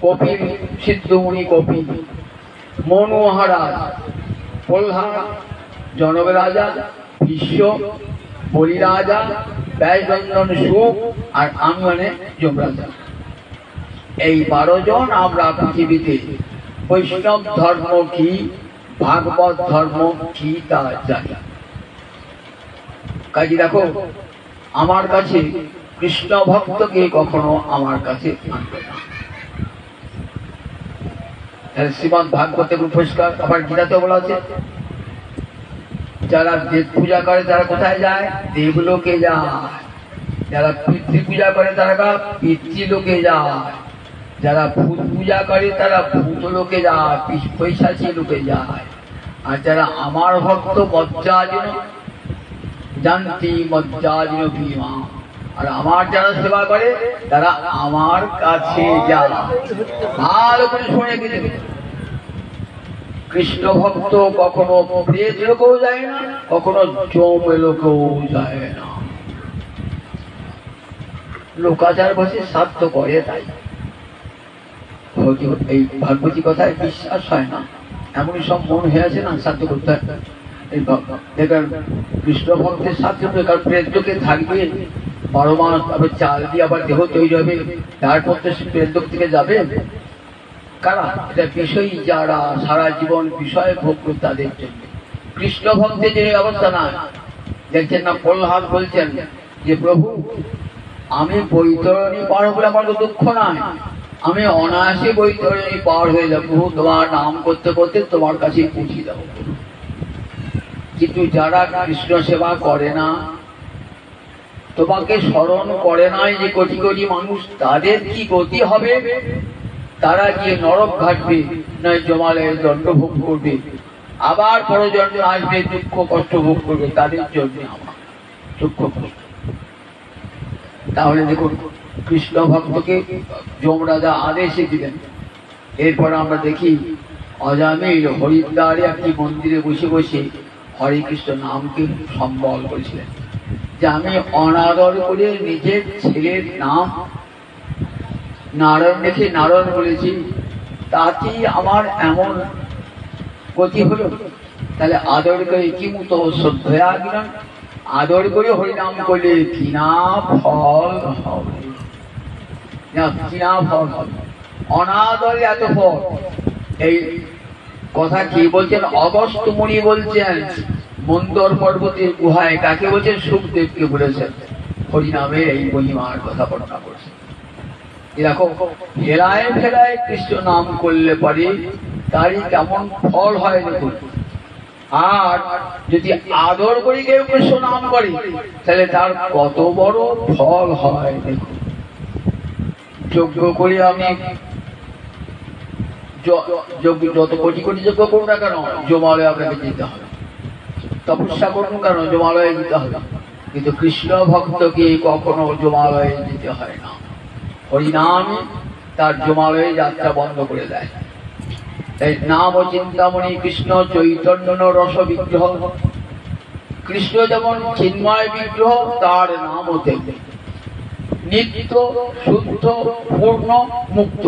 কপিল সিদ্ধমুনি কপিল, মনু মহারাজ, প্রহ্লাদ জনক রাজা, ভীষ্ম বলি রাজা, ব্যাসনন্দন সুখ, আর আমি মানে যমরাজা। এই 12 জন আমরা পৃথিবীতে বৈষ্ণব ধর্ম কি, ভাগবত ধর্ম কি তা জানি। কাজে দেখো, আমার কাছে কৃষ্ণ ভক্তকে কখনো আমার কাছে আনবে না। শ্রীমদ্ ভাগবতের পরিষ্কার, আবার গীতাতে বলা আছে, যারা দেব পূজা করে তারা কোথায় যায়? দেবলোকে যায়। যারা পিতৃ পূজা করে তারা পিতৃলোকে যায়। যারা ভূত পূজা করে তারা ভূত লোকে যায়, পৈশাচী লোকে যায়। আর যারা আমার ভক্ত মজ্জাজিন জানতি মজ্জাজিন ভীমা, আর আমার যারা সেবা করে তারা আমার কাছে যায়। ভালো করে শুনে গেলে, কৃষ্ণ ভক্ত কখনো প্রেত লোকেও যায় না, কখনো যম লোকেও যায় না। লোকাচার বসে শ্রাদ্ধ করে, তাই এই ভাগবতী কথায় বিশ্বাস হয় না, এমনই সব মন হয়ে আছে না শ্রাদ্ধ করতে হয়। কৃষ্ণ ভক্তের শ্রাদ্ধ, কারণ প্রেত লোকে থাকবে 12 মাস, আবার চাল দিয়ে আবার দেহ তৈরি হবে, তারপর তো সে প্রেত লোক থেকে যাবে। কারা? এটা বিষয়ী, যারা সারা জীবন বিষয় ভোগ করে, তাদের জন্য। কৃষ্ণ ভক্তের যে অবস্থা না, দেখছেন না, প্রহ্লাদ বলছেন যে প্রভু, আমি বৈতরণী পার হলে আমার তো দুঃখ নাই, আমি অনায়াসে বৈতরণী পার হয়ে যাবো, তোমার নাম করতে করতে তোমার কাছে পৌঁছে যাবো। কিন্তু যারা কৃষ্ণ সেবা করে না, তোমাকে স্মরণ করে নাই যে কোটি কোটি মানুষ, তাদের কি গতি হবে? তারা গিয়ে নরক ঘাটবে, নয় জমালয়ের দণ্ড ভোগ করবে, আবার পরজন্ম আসবে, দুঃখ কষ্ট ভোগ করবে। তাদের জন্য আমার দুঃখ কষ্ট। তাহলে দেখুন, কৃষ্ণ ভক্তকে যমরাজা আদেশে দিলেন। এরপর আমরা দেখি অজামিল হরিদ্বারে একটি মন্দিরে বসে বসে হরে কৃষ্ণ নামকে সম্বল করেছিলেন, যে আমি অনাদর করে নিজের ছেলের নাম নারায়ণ রেখে নারায়ণ বলেছি, তাতেই আমার এমন গতি হলো। তাহলে আদর করে কি মতো শ্রদ্ধা গিলাম, আদর করে হরিনাম করলে কিনা ফল হবে না, কিনা ফল হবে। অনাদরে এত ফল। এই কথা কে বলছেন? অগস্ত্য মুনি বলছেন মন্দর পর্বতের গুহায়। কাকে বলছেন? সুখদেবকে বলেছেন। হরিনামের এই মহিমার কথা বর্ণনা করছেন। এরকম ফেলায় ফেলায় কৃষ্ণ নাম করলে পরে তারই কেমন ফল হয় দেখুন। আর যদি আদর করে কেউ কৃষ্ণ নাম করে তাহলে তার কত বড় ফল হয় দেখুন। যজ্ঞ করে আমি যত কোটি কোটি যজ্ঞ করুন না কেন জমালয়ে আপনাকে যেতে হবে, তপস্যা করুন কেন জমালয়ে যেতে হবে, কিন্তু কৃষ্ণ ভক্তকে কখনো জমালয়ে যেতে হয় না। হরিনাম তার জমালয়ে যাত্রা বন্ধ করে দেয়। তাই নাম ও চিন্তামণি কৃষ্ণ চৈতন্য রস বিগ্রহ। কৃষ্ণ যেমন চিন্ময় বিগ্রহ, তার নামও তেমনি নিত্য শুদ্ধ পূর্ণ মুক্ত।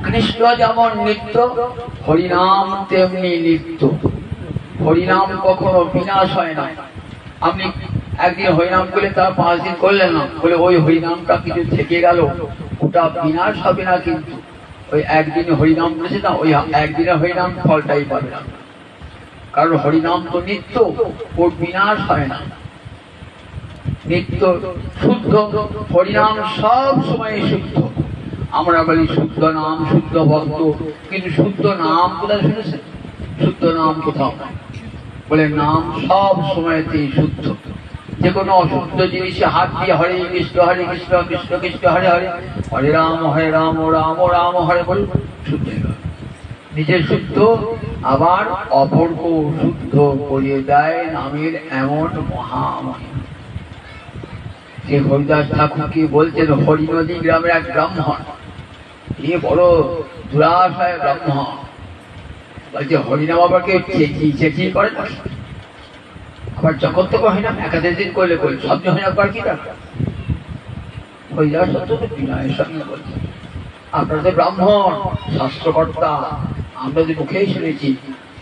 কৃষ্ণ যেমন নিত্য, হরিনাম তেমনি নিত্য। হরিনাম কখনো বিনাশ হয় না। আপনি একদিন হরিনাম করলে তার 5 দিন করলেন না, বলে ওই হরিনামটা কিছু থেকে গেল, ওটা বিনাশ হবে না। কিন্তু ওই একদিনে হরিনাম করেছে না, ওই একদিনে হরিনাম ফলটাই পাবে না, কারণ হরিনাম তো নিত্য, ওর বিনাশ হয় না। নিত্য শুদ্ধ হরিনাম সব সময় শুদ্ধ। আমরা বলি শুদ্ধ নাম শুদ্ধ ভক্ত, কিন্তু শুদ্ধ নাম কোথায় শুনেছেন? শুদ্ধ নাম কোথাও নাই। বলে নাম সব সময়তেই শুদ্ধ। যে কোনো অশুদ্ধ জিনিসে হাত দিয়ে হরে কৃষ্ণ কৃষ্ণ কৃষ্ণ হরে হরে, হরে রাম রাম রাম হরে বল, শুদ্ধ। নিজে শুদ্ধ, আবার অপরকেও শুদ্ধ করিয়ে দেয় নামের এমন মহামহিমা। যে হরিদাস ঠাকুরকে বলছেন হরিনদী গ্রামের এক ব্রাহ্মণ, এ বড় দুরাশায় ব্রাহ্মণ, বলছে হরিনাম বাবাকে চেঁচিয়ে করে না, আবার যখন তো হয় না 21 দিন করলে করি সব হরিনাম করার কি দরকার? হরিদাস বিনয়ের সঙ্গে বলছে, আপনারা যে ব্রাহ্মণ শাস্ত্রকর্তা, আমরা যে মুখেই শুনেছি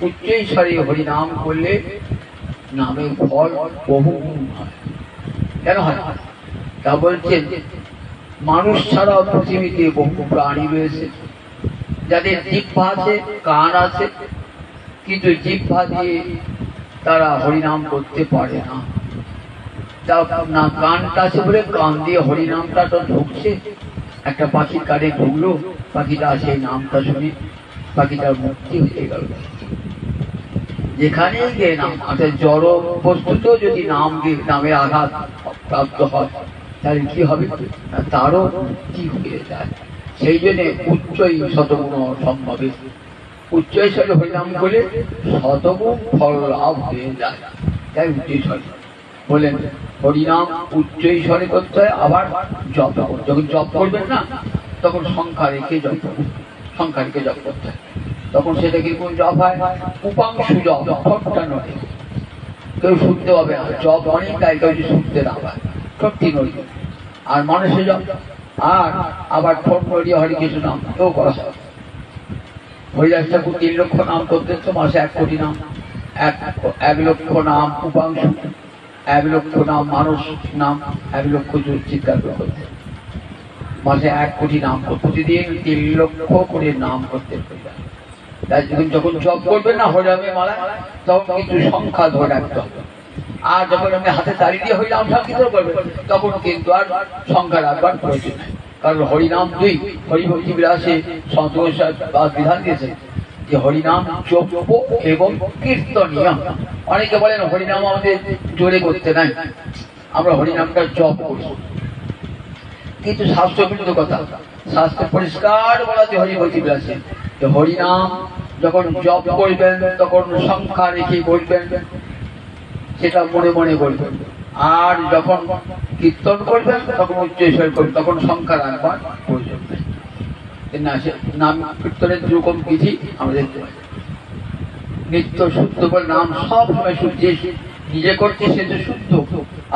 উচ্চৈস্বরে হরিনাম করলে নামের ফল বহু হয়। কেন হয়? তা বলছেন মানুষ ছাড়া পৃথিবীতে বহু প্রাণী রয়েছে যাদের জিহ্বা আছে, কান আছে, কিন্তু জিহ্বা দিয়ে তারা হরিনাম করতে পারে না। না কানটা আছে বলে কান দিয়ে হরিনামটা তো ঢুকছে। একটা পাখির কানে ঢুকলো, পাখিটা সেই নামটা শুনে পাখিটার মুক্তি হয়ে গেল। যেখানে গিয়ে নাম, অর্থাৎ জড় বস্তুতেও যদি নামের আঘাত প্রাপ্ত হয় তাহলে কি হবে? তারও কি হয়ে যায়। সেই জন্য উচ্চই শতগুণ সম্ভবে, উচ্চৈস্বরে হরিনাম বলে শতগুণ ফল লাভ হয়ে যায়। তাই উচ্চৈস্বর বলেন হরিনাম উচ্চৈস্বরে করতে হয়। আবার জপ, যখন জপ করবেন না তখন সংখ্যা রেখে জপ করবেন, সংখ্যা রেখে জপ করতে হয়। তখন সেটা কি কোন জপ হয়? উপাংশু জপ, ঠোঁটটা নড়ে, কেউ শুনতে হবে না। জপ অনেক গায়ে, কেউ যদি শুনতে না পায় ঠোঁটটি নড়বে। আর মানুষের জপ, আর আবার ঠোঁট নড়িয়ে হরে কৃষ্ণ নাম কেউ করা হয়। হরিদাস ঠাকুর 3 লক্ষ নাম করতেন তো, মাসে 1 কোটি নাম, 1 লক্ষ নাম উপাংশু, 1 লক্ষ নাম মানুষ নাম, 1 লক্ষ চিৎকার করতেন। মাসে 1 কোটি নাম, প্রতিদিন 3 লক্ষ করে নাম করতেন। তাই যখন জপ করবেন না হরিনামে মালা, তখন কিন্তু সংখ্যা ধরে রাখতে হবে। আর যখন আপনি হাতে তালি দিয়ে হরিনাম সংকীর্তন করবেন তখন কিন্তু আর সংখ্যা রাখবার প্রয়োজন নেই, কারণ হরিনাম 2। হরিভক্তি বিলাসে সন্তোষ বিধান দিয়েছে যে হরিনাম জপ এবং কীর্তনীয়। অনেকে বলেন হরিনাম আমাদের জোরে করতে নাই, আমরা হরিনামটা জপ করি, কিন্তু শাস্ত্র বিরুদ্ধ কথা। শাস্ত্র পরিষ্কার বলা যে হরিভক্তি বিলাসে যে হরিনাম যখন জপ করবেন তখন সংখ্যা রেখে বলবেন, সেটা মনে মনে বলবেন। আর যখন কীর্তন করবেন তখন উচ্চৈস্বরে করবেন, তখন সংখ্যা রাখবার প্রয়োজন নেই। নাম কীর্তনের যেরকম বিধি আমরা দেখতে পাই। নিত্য শুদ্ধ বলে নাম সব সময় শুদ্ধ। নিজে করছে সে তো শুদ্ধ,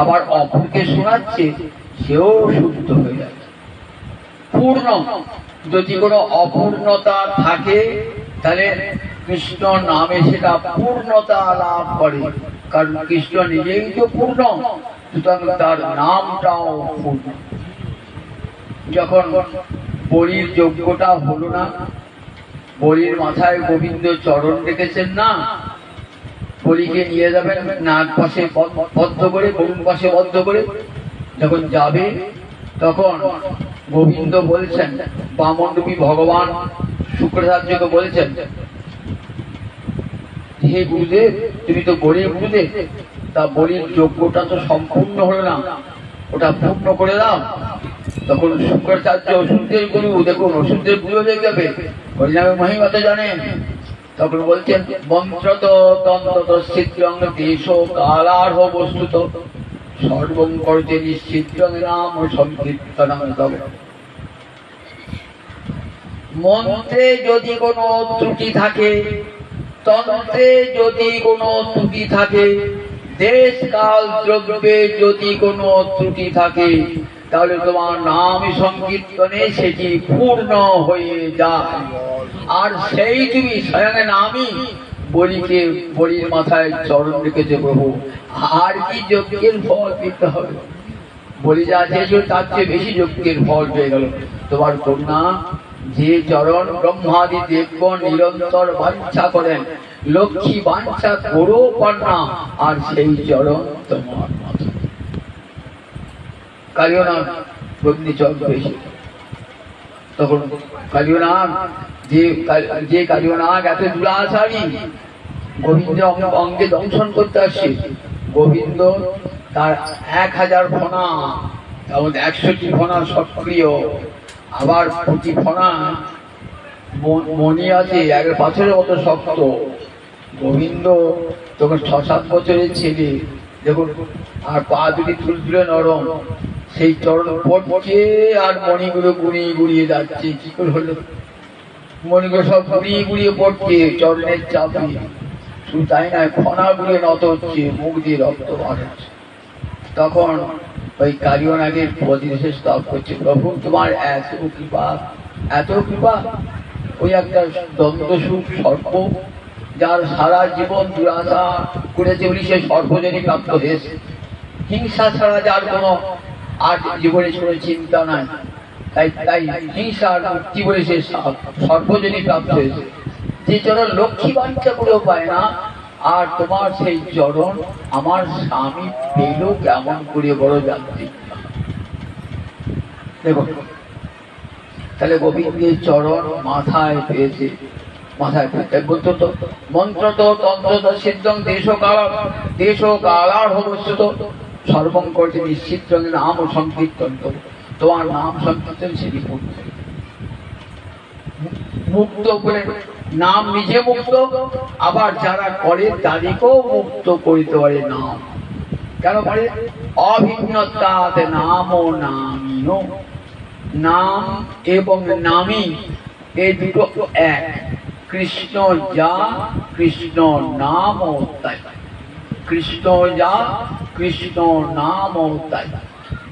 আবার অপরকে শোনাচ্ছে সেও শুদ্ধ হয়ে যায়। পূর্ণ, যদি কোনো অপূর্ণতা থাকে তাহলে কৃষ্ণ নামে সেটা পূর্ণতা লাভ করে, কারণ কৃষ্ণ নিজেই তো পূর্ণ, সুতরাং তার নামটাও পূর্ণ। যখন বলির যজ্ঞটা হলো না, বলির মাথায় গোবিন্দ চরণ রেখেছেন না, বলিকে নিয়ে যাবেন নাক পাশে বদ্ধ করে, গরুর পাশে বদ্ধ করে। যখন যাবে তখন গোবিন্দ বলছেন, বামনরূপী ভগবান শুক্রাচার্যকে বলছেন হে গুরুদেব, তুমি তো বলির গুরুদেব, তা বলির যোগ্যটা তো সম্পূর্ণ হলো না, ওটা পূর্ণ করে দাও। তখন শুক্রাচার্য ওষুধের গুরু, দেখুন ওষুধের পুজো হয়ে যাবে, হরিনামের মহিমা তো জানেন। তখন বলছেন মন্ত্রত তন্ত্রত ছিদ্রং দেশ কালার্হ বস্তুত সর্বং করতে নিশ্চিদ্রং নাম সংকীর্তনং তব। মন্ত্রে যদি কোনো ত্রুটি থাকে, তন্ত্রে যদি কোনো ত্রুটি থাকে, দেশ কাল দ্রব্যে যদি কোনো ত্রুটি থাকে, তাহলে তোমার নাম সংকীর্তনে সেটি পূর্ণ হয়ে যায়। আর সেই তুমি স্বয়ং নামই বলিকে, বলির মাথায় চরণ রেখেছে প্রভু, আর কি যজ্ঞের ফল পেতে হবে? বলি যা চেয়েছিল তার চেয়ে বেশি যজ্ঞের ফল পেয়ে গেল তোমার করুণা। যে চরণ ব্রহ্মাদি দেবগণ নিরন্তর বাঞ্ছা করেন, লক্ষ্মী বাঞ্ছা করো কন্যা, আর সেই চরণ তোমার মাথা। কালিয়নাথ বন্দিচর হয়েছে। তখন কালিয়নাথ, যে কালিয়নাথ এত দুরাচারী, গোবিন্দ অঙ্গে দংশন করতে আসছে। গোবিন্দ তার 1000 ফণা, তার মধ্যে 100টি ফণা সক্রিয়, আবার প্রতি ফণা মণি আছে, এক পাথরের মতো শক্ত। গোবিন্দ তখন 6-7 বছরের ছেলে, দেখুন, আর পা দুটি তুলতুলে নরম, সেই চরণ পড়ছে আর মণিগুলো গুড়িয়ে গুড়িয়ে যাচ্ছে। কি করে হলো? মণিগুলো সব গুড়িয়ে গুড়িয়ে পড়ছে চরণের চাপে। শুধু তাই নয়, ফণাগুলো নত হচ্ছে, মুখ দিয়ে রক্ত বার হচ্ছে। তখন ওই কালিয়নাথের প্রতিদেশে স্তব করছে, প্রভু তোমার এত কৃপা, এত কৃপা। ওই একটা দন্তসুখ সর্প, যার সারা জীবন দুরাশা করেছে বলে সে সর্বজনী প্রাপ্ত হয়েছে। হিংসা ছাড়া যার কোনো আর জীবনে কোনো চিন্তা নাই, তাই তাই হিংসার মুক্তি বলে সে সর্বজনী প্রাপ্ত হয়েছে। যে চরণ লক্ষ্মী বাঞ্ছা করেও পায় না, আর তোমার সেই চরণ আমার স্বামী পেল কেমন করে? বড় যান্ত্রিক। দেখো তাহলে গোবিন্দের চরণ মাথায় পেয়েছে, মাথায় পেয়েছে। বলতো তো মন্ত্র তো তন্ত্র তো সিদ্ধং দেশ কালার ভবিষ্যত সর্বং করতে নিশ্চিত নাম ও সংকীর্তন। তোমার নাম সংকীর্তন সেটি পড়তে মুক্ত করে, নাম নিজে মুক্ত, আবার যারা করে তাদেরকেও মুক্ত করিতে পারে নাম। কেন পারে? অভিন্নতাতে নাম ও নামিনো। নাম এবং নামী এই দুটো এক। কৃষ্ণ যা, কৃষ্ণ নাম ও তাই। কৃষ্ণ যা, কৃষ্ণ নাম ও তাই,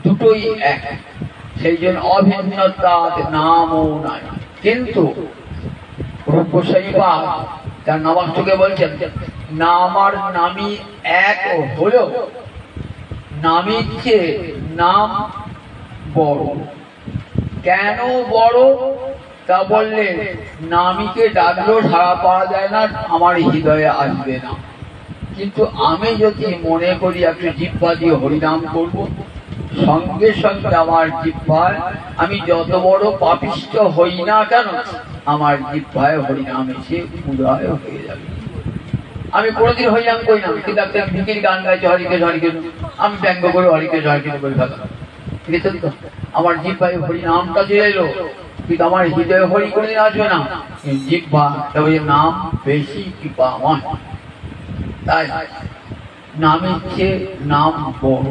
দুটোই এক। সেই জন্য অভিন্নতাতে নাম ও নাই। কিন্তু রূপ গোস্বামী পাদ তার নবাষ্টকে বলছেন, নাম আর নামী এক হলেও নামীর চেয়ে নাম বড়। কেন বড় তা বললে, নামীকে ডাকলেও সাড়া পাওয়া যায় না, আমার হৃদয়ে আসবে না। কিন্তু আমি যদি মনে করি একটু জিহ্বা দিয়ে হরিনাম করব, সঙ্গে সঙ্গে আমার জিহ্বায়, আমি যত বড় পাপিষ্ঠ হই না কেন, আমার জিহ্বায় হরিনাম এসে উদয় হয়ে যাবে। আমি কোনোদিন হরিনাম করি না, কিন্তু একটা ভিকির গান গাইছে হরিকে হরিকে, আমি ব্যঙ্গ করে হরিকে হরিকে বলে থাকলাম, বুঝেছেন তো? আমার জিহ্বায় হরিনামটা চলে এলো, কিন্তু আমার হৃদয়ে হরি কোনোদিন আসবে না। জিহ্বা তবে নাম বেশি কৃপাময়, তাই নামের চেয়ে নাম বড়,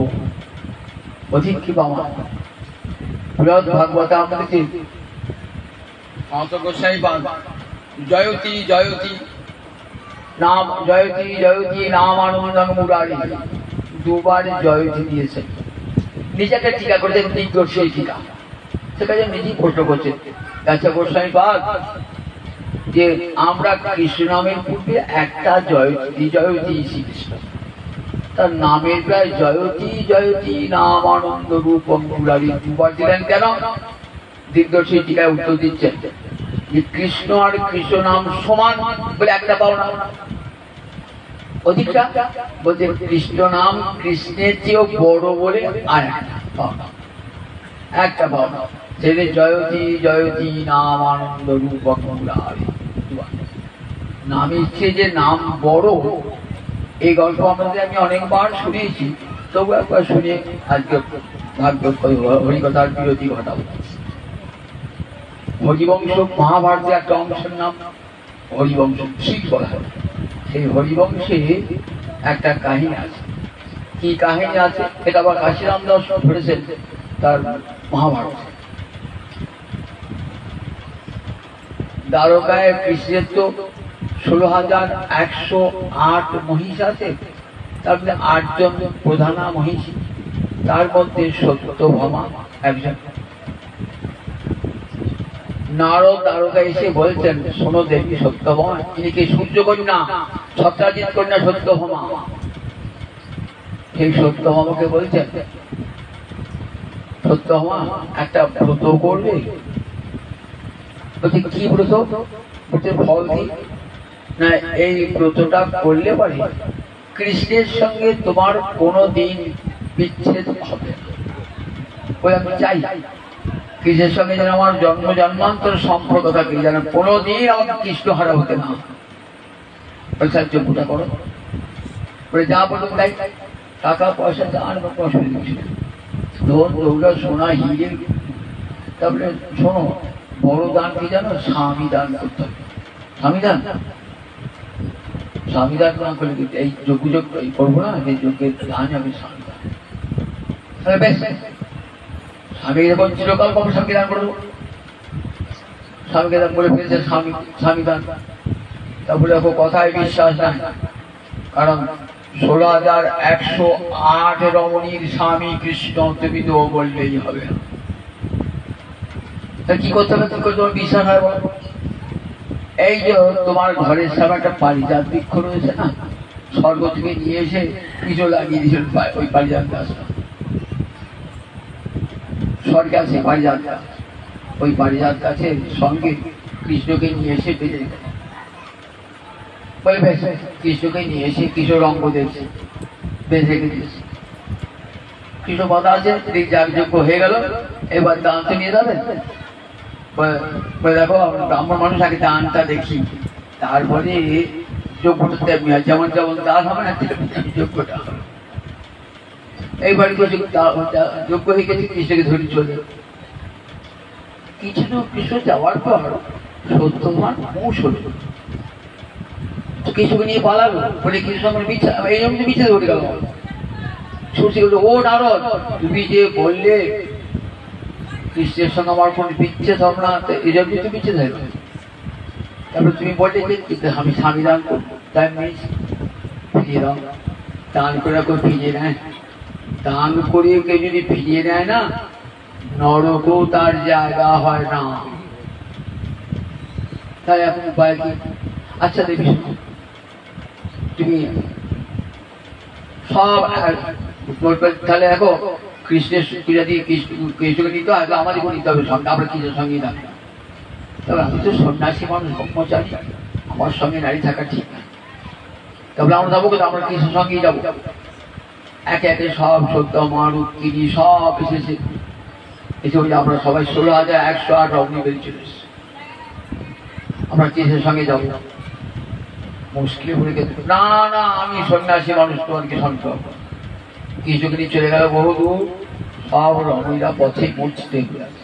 অধিক কৃপাময়। বৃহৎ ভাগবত আমাদেরকে গোস্বামী পাদ জয়তী জয়তী নাম, জয়তী জয়তী নাম আনন্দং মুরারি, দুবার জয়তী দিয়েছেন। নিজেকে টিকা করেছেন, দিগ্দর্শী টিকা, সেখানে নিজেই প্রশ্ন করছেন। আচ্ছা গোস্বামী পাদ, যে আমরা কৃষ্ণ নামের পূর্বে একটা জয়তী, জয়তী শ্রীকৃষ্ণ, তার নামের প্রায় জয়তী জয়তী নাম আনন্দ রূপং মুরারি দুবার দিলেন কেন? দিগ্দর্শী টিকায় উত্তর দিচ্ছেন যে কৃষ্ণ আর কৃষ্ণ নাম সমান বলে একটা পাওনা, অধিকটা বলছে কৃষ্ণ নাম কৃষ্ণের চেয়েও বড় বলে আর একটা পাওনা, একটা পাওনা। সেটা জয়তী জয়তী নাম আনন্দ রূপং মুরারি। নামের চেয়ে যে নাম বড়, এই গল্প আমাদের আমি অনেকবার শুনেছি, তবু একবার শুনে আজকে ভাগ্য হরিকথার বিরতি ঘটাবো। হরিবংশ মহাভারতের একটা অংশের নাম হরিবংশ, ঠিক বলা হয়। সেই হরিবংশে একটা কাহিনী আছে। কি কাহিনী আছে এটা আবার কাশিরাম দাস ধরেছেন তার মহাভারত। দ্বারকায় কৃষ্ণের তো 16,108 মহিষ আছে, তার মধ্যে 8 জন প্রধানা মহিষী, তার মধ্যে সত্যভামা একজন। নারদ দ্বারকা এসে বলছেন, শোনো দেবী সত্যভামা, তিনি কি সূর্যকন্যা, ছত্রাজিৎ কন্যা সত্যভামা। সেই সত্যভামাকে বলছেন, সত্যভামা একটা ব্রত করবে। বলছে কি ব্রত? বলছে ফল দিই না, এই ব্রতটা করলে পারে কৃষ্ণের সঙ্গে তোমার কোনোদিন বিচ্ছেদ হবে। ওই আমি চাই কৃষ্ণের সঙ্গে যেন আমার জন্ম জন্মান্তর সম্পর্ক থাকে, যেন কোনোদিন আমাকে কৃষ্ণ হারা হতে না। যোগ্যতা করো বলে যা বলুন তাই, টাকা পয়সা দান অসুবিধা কিছু ধন দৌলত সোনা হিরে। তারপরে শোনো, বড় দান কি জানো? স্বামী দান করতে হবে। স্বামী দান, স্বামী দান না করলে এই যোগ্য করবো না, এই যজ্ঞের দান হবে স্বামী দান। তাহলে বেশ, স্বামী যখন চিরকাল কম স্বামী দান করবো, স্বামীকে দান বলে ফেলছে স্বামী দান। তারপরে দেখো কথায় বিশ্বাস নাই, কারণ 16,108 রমণীর স্বামী কৃষ্ণ, তুমি তো বললেই হবে না। কি করতে হবে? তোমার বিশ্বাস হয় বলো? এই যে তোমার ঘরের সামনে একটা পারিজাত বৃক্ষ রয়েছে না, স্বর্গ থেকে নিয়ে এসে কিছু লাগিয়ে দিয়েছিল ওই পারিজাত গাছটা। স্বর্গে আছে পারিজাত গাছ, ওই পারিজাত গাছের সঙ্গে কৃষ্ণকে নিয়ে এসে বেঁধে গেল। বলে বেশ, কৃষ্ণকে নিয়ে এসে কিশোর অঙ্গ দেখছে, বেঁধে দিয়েছে। কৃষ্ণ কথা আছে, যাগযজ্ঞ হয়ে গেল, এবার দানটা নিয়ে যাবেন। দেখো ব্রাহ্মণ মানুষ আগে দানটা দেখি, তারপরে যোগ্যটা তেমনি হয়, যেমন যেমন দান হবে না যোগ্যটা হবে। এইবার যোগ্য হয়ে গেছে, কৃষ্ণকে ধরে চলে কিছু কৃষ্ণ যাওয়ার পর সত্যভামার মুষ হল, কৃষ্ণকে নিয়ে পালালো। বলে কৃষ্ণ এই জন্য বিচ্ছেদ ঘটে গেল। ছুটি বললো, ও নারদ, তুমি যে বললে কৃষ্ণের সঙ্গে আমার কোন বিচ্ছেদ হবে না, এই জন্য তো বিচ্ছেদ হয়ে গেল। তারপরে তুমি বললে যে আমি স্বামী দান করবো, তাই ফিরিয়ে দাও। দান করে ফিরিয়ে নেয়, দান করে কেউ যদি ফিরিয়ে নেয় না, নরকও তার জায়গা হয় না। তাই এখন উপায় কি? আচ্ছা দেবী, তুমি সব তাহলে দেখো কৃষ্ণের যদি কৃষ্ণকে নিতে হয়, আমাদেরকে নিতে হবে সঙ্গে, আমরা কৃষ্ণের সঙ্গে না। তবে আমি তো সন্ন্যাসী মানুষ, ব্রহ্মচারী, আমার সঙ্গে নারী থাকা ঠিক না। তাহলে আমরা যাবো, কিন্তু আমরা কৃষ্ণের সঙ্গেই যাবো। একে একে সব সত্যভামা, রুক্মিণী সব এসেছে। এসে বলি আমরা সবাই 16,108 রমণী বেরিয়ে চলে এসেছি, আমরা কৃষ্ণের সঙ্গে যাবো। মুশকিলে পড়ে গেছে, না না আমি সন্ন্যাসী মানুষ, তোমাকে সঙ্গে যাবো। কৃষ্ণকে নিয়ে চলে গেল বহু দূর, সব রমণীরা পথে মূর্ছিত হয়ে আছে।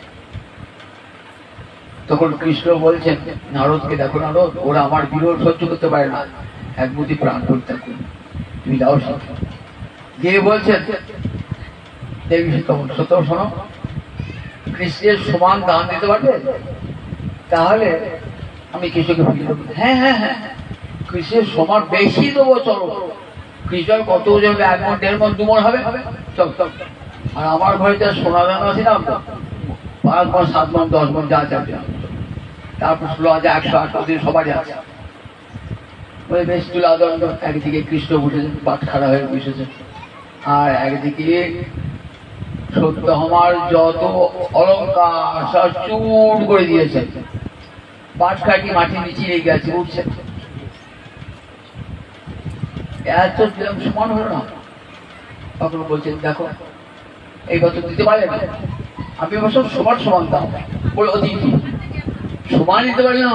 তখন কৃষ্ণ বলছেন নারদকে, দেখো নারদ, ওরা আমার বিরোধ সহ্য করতে পারে না, এক বুদ্ধি প্রাণ পরিত্যাগ করুন, তুমি যাও সঙ্গে। গিয়ে বলছেন, দেবী সত্য শোনো, কৃষ্ণের সমান দান দিতে পারবে? তাহলে আমি কৃষ্ণকে ফিরিয়ে দেবো। হ্যাঁ হ্যাঁ হ্যাঁ, কৃষ্ণের সমান বেশি দেবো, চলো। কৃষ্ণ কত যাবে? 1 মণ, 1.5 মণ, 2 মণ হবে, চল চল। আর আমার ঘরে যা সোনা দান আছে না, 5 মণ, 7 মণ, 10 মণ যা চাবে। তারপর 16,108 ওদের সবারই আছে। ওই বেশ তুলাদণ্ড, একদিকে কৃষ্ণ বসেছেন, পাট খাড়া হয়ে বসেছে, আর একদিকে সত্যভামার যত অলঙ্কার সব চুর করে দিয়েছে, পাট কাটি মাটির নিচে লেগে গেছে, উঠছে। এত সমান হলো না। তখন বলছেন, দেখো এই বছর দিতে পারলে না, আমি বছর সমান সমান দাম বলে অতিথি সমান দিতে পারি না,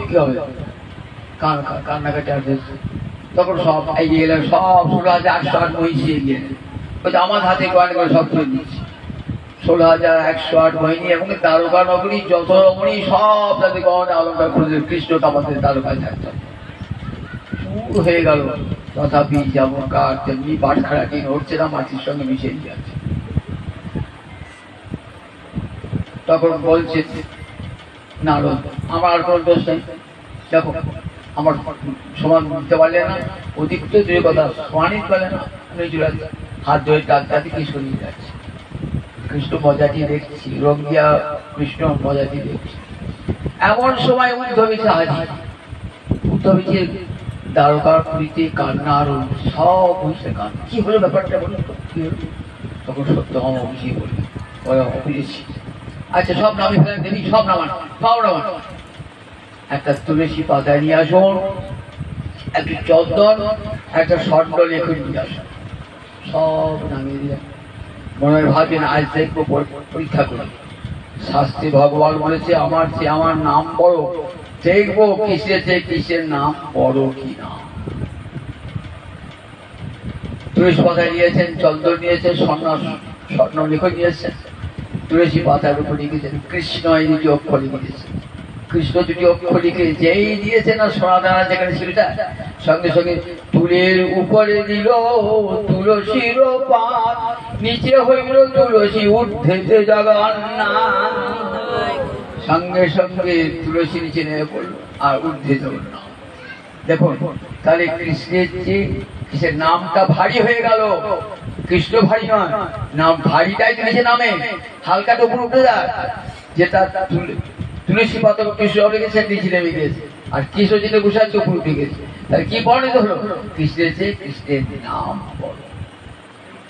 কি হবে? কান্নাকাটি আসবে। তখন সব এগিয়ে গেলেন, সব 16,108 মহিষী এগিয়ে গেলেন। বলছে আমার হাতে গয়না করে সব তুলে দিচ্ছি। 16,108 মোহিনী এবং দ্বারকা নগরী যত রমণী সব তাদের গহনা অলঙ্কার করে কৃষ্ণ কামাতে দ্বারকায় থাকত। শুরু হয়ে গেল। তথাপি যেমন কার তেমনি বাটখারাটি নড়ছে না, মাটির সঙ্গে মিশে যাচ্ছে। তখন বলছে নারদ, আমার আর কোনো দোষ নেই, দেখো আমার সমান দিতে পারলে না, অতিরিক্ত যে কথা সমানিত পারলে না, হাত ধরে ডাক্তারটি কি সরিয়ে যাচ্ছে। কৃষ্ণ মজাটি দেখছি, রোগ দিয়া কৃষ্ণ মজাটি দেখছি। এমন সময় উদ্ধবেছে হাজির। উদ্ধবেছে দ্বারকার পুরীতে কান্না আর সব বুঝতে কান্না। কি হলো ব্যাপারটা বলুন তো, কি হলো? তখন সত্যভামা বুঝিয়ে বললেন, বুঝেছি, আচ্ছা সব নামে ফেলেন দেবী, সব নামান, সব নামান। একটা তুলসী পাতা নিয়ে আসুন, একটা চন্দন, একটা স্বর্ণ লেখুন নিয়ে আসুন। সব নামিয়ে দিলেন। মনে হয় ভাবছেন আজ দেখবো, পরীক্ষা করি। শাস্ত্রী ভগবান বলেছে আমার চেয়ে আমার নাম বড়, দেখবো কিসের চেয়ে কিসের নাম বড় কি না। তুলসী পাতা নিয়েছেন, চন্দন নিয়েছেন, স্বর্ণ লেখুন নিয়েছেন। তুলসী পাতার উপর লিখেছেন কৃষ্ণ, এই দুটি অক্ষর লিখেছেন। কৃষ্ণ দুটি অক্ষর লিখে যেই দিয়েছে না সোনাদানা যেখানে ছিল, সঙ্গে সঙ্গে তুলের উপরে দিল তুলসীর পাত, নিচে হইল তুলসী ঊর্ধ্বে জগন্নাথ। সঙ্গে সঙ্গে তুলসী নিচে নেমে পড়লো আর ঊর্ধ্বে জগন্নাথ। দেখুন তাহলে কৃষ্ণের যে কিসের নামটা ভারী হয়ে গেল। কৃষ্ণ ভারী নয়, নাম ভারীটাই তুলেছে নামে, হালকাটা উপর উঠে যায়। যেটা তুলসী পাতা কৃষ্ণ লেগেছে নিচে নেমে গেছে, আর কৃষ্ণ যেটা বসাচ্ছে উপর উঠে গেছে। তাহলে কি বর্ণিত হলো? কৃষ্ণের চেয়ে কৃষ্ণের নাম বড়।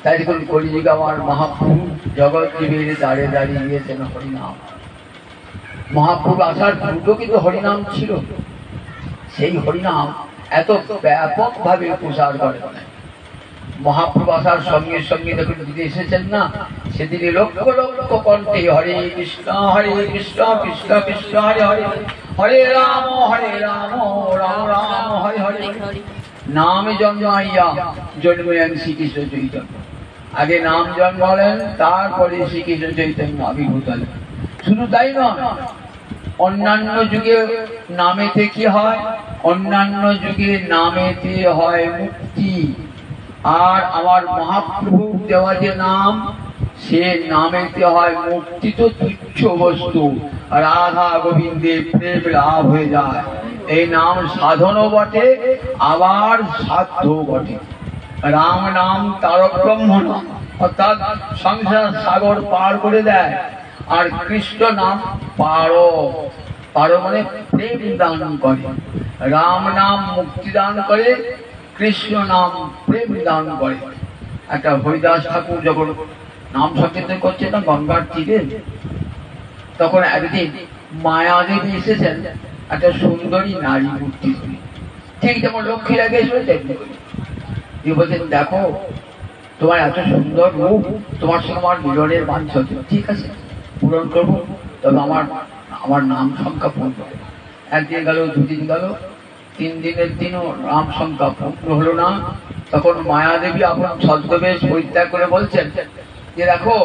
তাই দেখুন কলিযুগে আমার মহাপ্রভু জগৎ জীবের দাঁড়িয়ে দাঁড়িয়ে গিয়েছেন হরিনাম। মহাপ্রভু আসার পূর্ব কিন্তু হরিনাম ছিল। সেই হরিনাম এত ব্যাপক ভাবে প্রচার করে। মহাপ্রভু আসার সঙ্গে সঙ্গে দেখুন যদি এসেছেন না, সেদিনে লক্ষ লক্ষ কণ্ঠে হরে কৃষ্ণ কৃষ্ণ কৃষ্ণ হরে হরে, হরে রাম রাম রাম হরে হরে। নামে জন্মাইয়া জন্মেন শ্রীকৃষ্ণ চৈতন্য। আগে নাম জন্মালেন, তারপরে শ্রীকৃষ্ণ চৈতন্য আবির্ভূত হলেন। শুধু তাই নয়, অন্যান্য যুগে নামেতে কি হয়? অন্যান্য যুগে নামেতে হয় মুক্তি। আর আমার মহাপ্রভু দেওয়া যে নাম, সে নামেতে হয় মুক্তি। তো তুচ্ছ বস্তু, রাধা গোবিন্দের প্রেম লাভ হয়ে যায়। এই নাম সাধনও বটে, আবার সাধ্য বটে। রাম নাম তারক ব্রহ্ম নাম, অর্থাৎ সংসার সাগর পার করে দেয়। আর কৃষ্ণ নাম পার, পার মানে প্রেম দান করে। রাম নাম মুক্তি দান করে, কৃষ্ণ নাম প্রেম দান করে। একটা হরিদাস ঠাকুর যখন নাম সংকীর্তন করছে না গঙ্গার তীরে, তখন একদিন মায়াদেবী এসেছেন একটা সুন্দরী নারী মূর্তি করে, ঠিক যেমন লক্ষ্মী লাগে তেমনি করে। বলছেন দেখো তোমার এত সুন্দর রূপ, তোমার সঙ্গে আমার মিলনের বাঞ্ছা, ঠিক আছে পূরণ করবো, তবে আমার নাম সংখ্যা পূর্ণ হবে। একদিন গেল, দুদিন গেল, 3 দিনের দিনও নাম সংখ্যা পূর্ণ হলো না। তখন মায়াদেবী আপন ছদ্মবেশ পরিত্যাগ করে বলছেন যে দেখো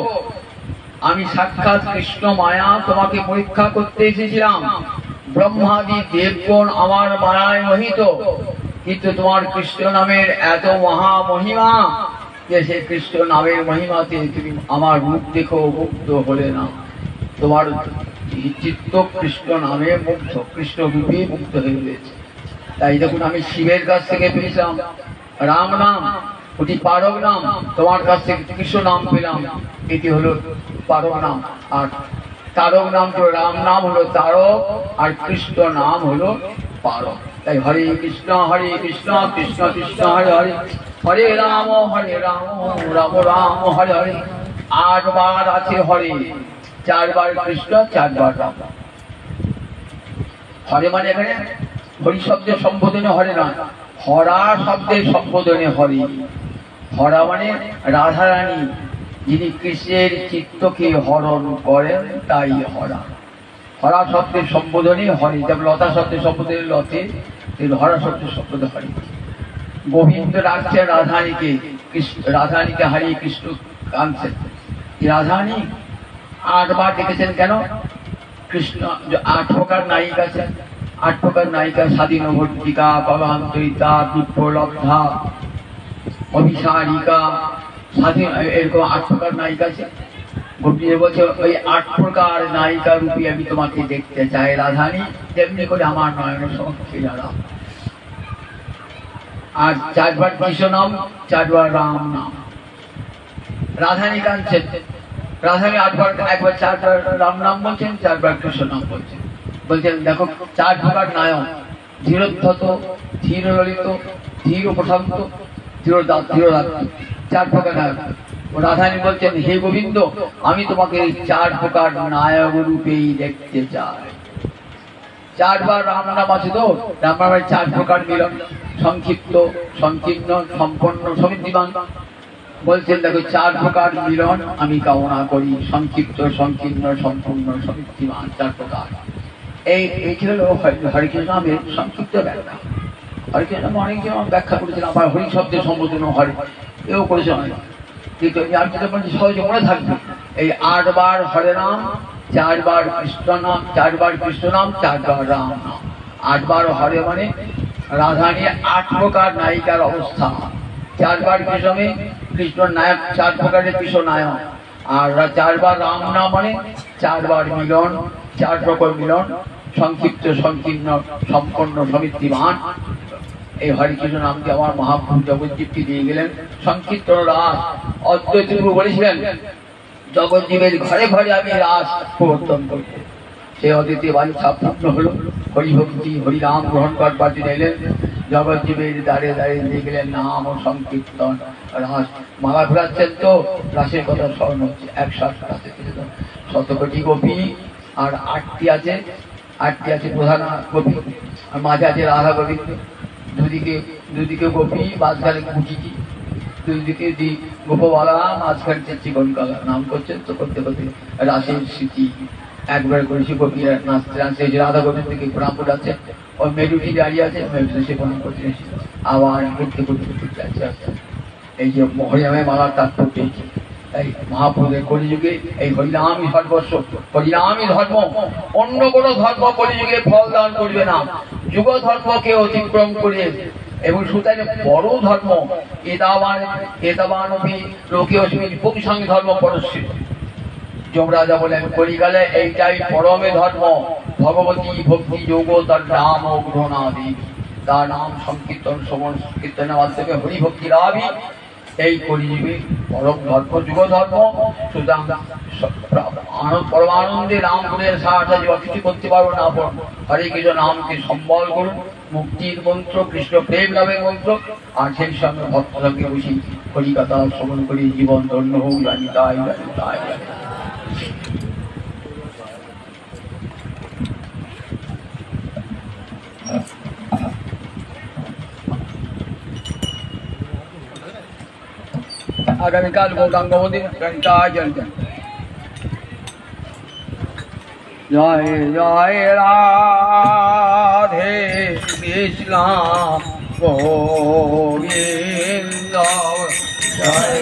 আমি সাক্ষাৎ কৃষ্ণ মায়া, তোমাকে পরীক্ষা করতে এসেছিলাম। ব্রহ্মাদি দেবগণ আমার মায়ায় মোহিত, কিন্তু তোমার কৃষ্ণ নামের এত মহা মহিমা যে সে কৃষ্ণ নামের মহিমাতে তুমি আমার রূপ দেখো মুগ্ধ হলে না। তোমার চিত্ত কৃষ্ণ নামে মুগ্ধ, কৃষ্ণ রূপে মুগ্ধ হয়ে রয়েছে। তাই দেখুন আমি শিবের কাছ থেকে পেয়েছিলাম রাম নাম, ওটি পারক নাম। তোমার কাছ থেকে কৃষ্ণ নাম পেলাম, এটি হলো পারক নাম। আর তারক নাম তো রাম নাম হলো তারক, আর কৃষ্ণ নাম হলো পারক। তাই হরে কৃষ্ণ কৃষ্ণ কৃষ্ণ হরে হরে, হরে রাম রাম রাম হরে হরে। 8 বার আছে হরে, 4 বার কৃষ্ণ, 4 বার রাম। হরে মানে এখানে হরি শব্দের সম্বোধনে হরে নয়, হরা শব্দের সম্বোধনে হরি। হরা মানে রাধারানী, যিনি কৃষ্ণের চিত্তকে হরণ করেন, তাই হরা। হরা শব্দের সম্বোধনে হরি, যেমন লতা শব্দের সম্বোধনে লতে, এই হরা শব্দ শব্দ হরি। গোবিন্দ ডাকছে রাধারানীকে, রাধারানীকে হারিয়ে কৃষ্ণ কাঁদছেন। রাধারানী 8 বার ডেকেছেন কেন? কৃষ্ণ 8 প্রকার নায়িকা আছে, 8 প্রকার নায়িকা, স্বাধীন ভর্তিকা, পবান্তরিতা, বিপ্রলব্ধা, অভিসারিকা, স্বাধীন, এরকম 8 প্রকার নায়িকা আছে। গোপীজি বলছে ওই 8 প্রকার নায়িকা রূপী আমি তোমাকে দেখতে চাই রাধারানী, তেমনি করে আমার নয়ন সমক্ষে দাঁড়াও। আর 4 বার কৃষ্ণ নাম, 4 বার রাম নাম। রাধারানী কাঁদছেন, রাধারানী 8 বার, একবার 4 বার রাম নাম বলছেন, 4 বার কৃষ্ণ নাম বলছেন। বলছেন দেখো 4 প্রকার নায়ক, ধীরোদ্ধত, ধীর ললিত, ধীর প্রশান্ত, ধীরদাত, 4 প্রকার নায়ক। রাধারানী বলছেন হে গোবিন্দ, আমি তোমাকে 4 প্রকার নায়ক রূপেই দেখতে চাই। 4 বার রাম নাম আছে তো, রাম নামের 4 প্রকার মিলন, সংক্ষিপ্ত, সংকীর্ণ, সম্পন্ন, সমৃদ্ধিমান। বলছেন দেখো 4 প্রকার মিলন আমি কামনা করি, সংক্ষিপ্ত, সংকীর্ণ, সম্পূর্ণ, সমৃদ্ধিমান, 4 প্রকার। এই ছিল হরিকৃষ্ণ নামের সংক্ষিপ্ত ব্যাখ্যা। হরিকৃষ্ণ নাম অনেকজন ব্যাখ্যা করেছেন, আবার হরি শব্দের সম্বোধন হরি এও করেছে অনেক, কিন্তু আমি যেটা বলছি সহজে মনে থাকবে। এই 8 বার হরে নাম, 4 বার কৃষ্ণ নাম, 4 বার কৃষ্ণ নাম, 4 বার রাম নাম। 8 বার হরে মানে রাধারানী 8 প্রকার নায়িকার অবস্থা। 4 বার কৃষ্ণে কৃষ্ণ নায়ক, 4 প্রকারের কৃষ্ণ নায়ক। আর 4 বার রাম নাম মানে 4 বার মিলন, 4 প্রকার মিলন, সংক্ষিপ্ত, সংকীর্ণ, সম্পন্ন, সমৃদ্ধিমান। এই হরিকৃষ্ণ নামকে আমার মহাপ্রভু জগৎজীবকে দিয়ে গেলেন সংকীর্তন রাস। অদ্বৈত গুরু বলেছিলেন জগৎজীবের ঘরে ঘরে আমি রাস প্রবর্তন করব। সেই অদ্বৈতীয় বাঞ্ছা পূর্ণ হলো। হরিভক্তি, হরিনাম গ্রহণ করবার জন্য এলেন, জগৎজীবের দ্বারে দ্বারে দিয়ে গেলেন নাম ও সংকীর্তন রাস। মালা ঘুরাচ্ছেন তো রাসের কথা স্মরণ হচ্ছে। 107 রাসে 100 কোটি গোপী, আর 8টি আছে, 8টি আছে প্রধান গোপী, আর মাঝে আছে রাধা গোবিন্দ। দুদিকে গোপী, মাঝখানে কুটিটি, দুদিকে গোপবালা, মাঝখানে চিকন কালা। নাম করছেন তো করতে করতে রাসের স্মৃতি একবার করেছি। গোপীরা নাচতে নাচতে রাধা গোবিন্দকে প্রণাম করে আছে, ওই মেরুটি দাঁড়িয়ে আছে, মেরুটি সে প্রণাম করতে আবার করতে করতে করতে আছে। এই যে হরিনামের মালার তাৎপর্য পেয়েছি। তাই মহাপ্রভুদের কলিযুগে এই হরিনামই সর্বস্ব, হরিনামই ধর্ম। অন্য কোন ধর্ম কলিযুগে ফল দান করবে না, যুগ ধর্মকে অতিক্রম করে। এবং সুতরাং বড় ধর্ম এদাবানপি লোকে অস্মিন পুংসাং ধর্ম পরস্য। যমরাজা বলেন কলিকালে এইটাই পরমে ধর্ম, ভগবতী ভক্তি যোগ, তার নাম ও গ্রহণাদি। তার নাম সংকীর্তন, শ্রবণ কীর্তনের মাধ্যমে হরিভক্তি লাভই এই কলিযুগে পরম ধর্ম, যুগ ধর্ম। সুতরাং পরমানন্দে নাম গুণের সাহায্যে কিছু করতে পারবো না, হরে কৃষ্ণ নামকে সম্বল করুন। মুক্তির মন্ত্র, কৃষ্ণ প্রেম লাভের মন্ত্র। আর সেই সঙ্গে ভক্ত সঙ্গে বসি হরিকথা শ্রবণ করি, জীবন ধন্য হোক। জানি তাই জানি তাই জানি। আগামীকাল গৌরাঙ্গ মন্দির জয় জয় রাধে কৃষ্ণ গোবিন্দ জয়।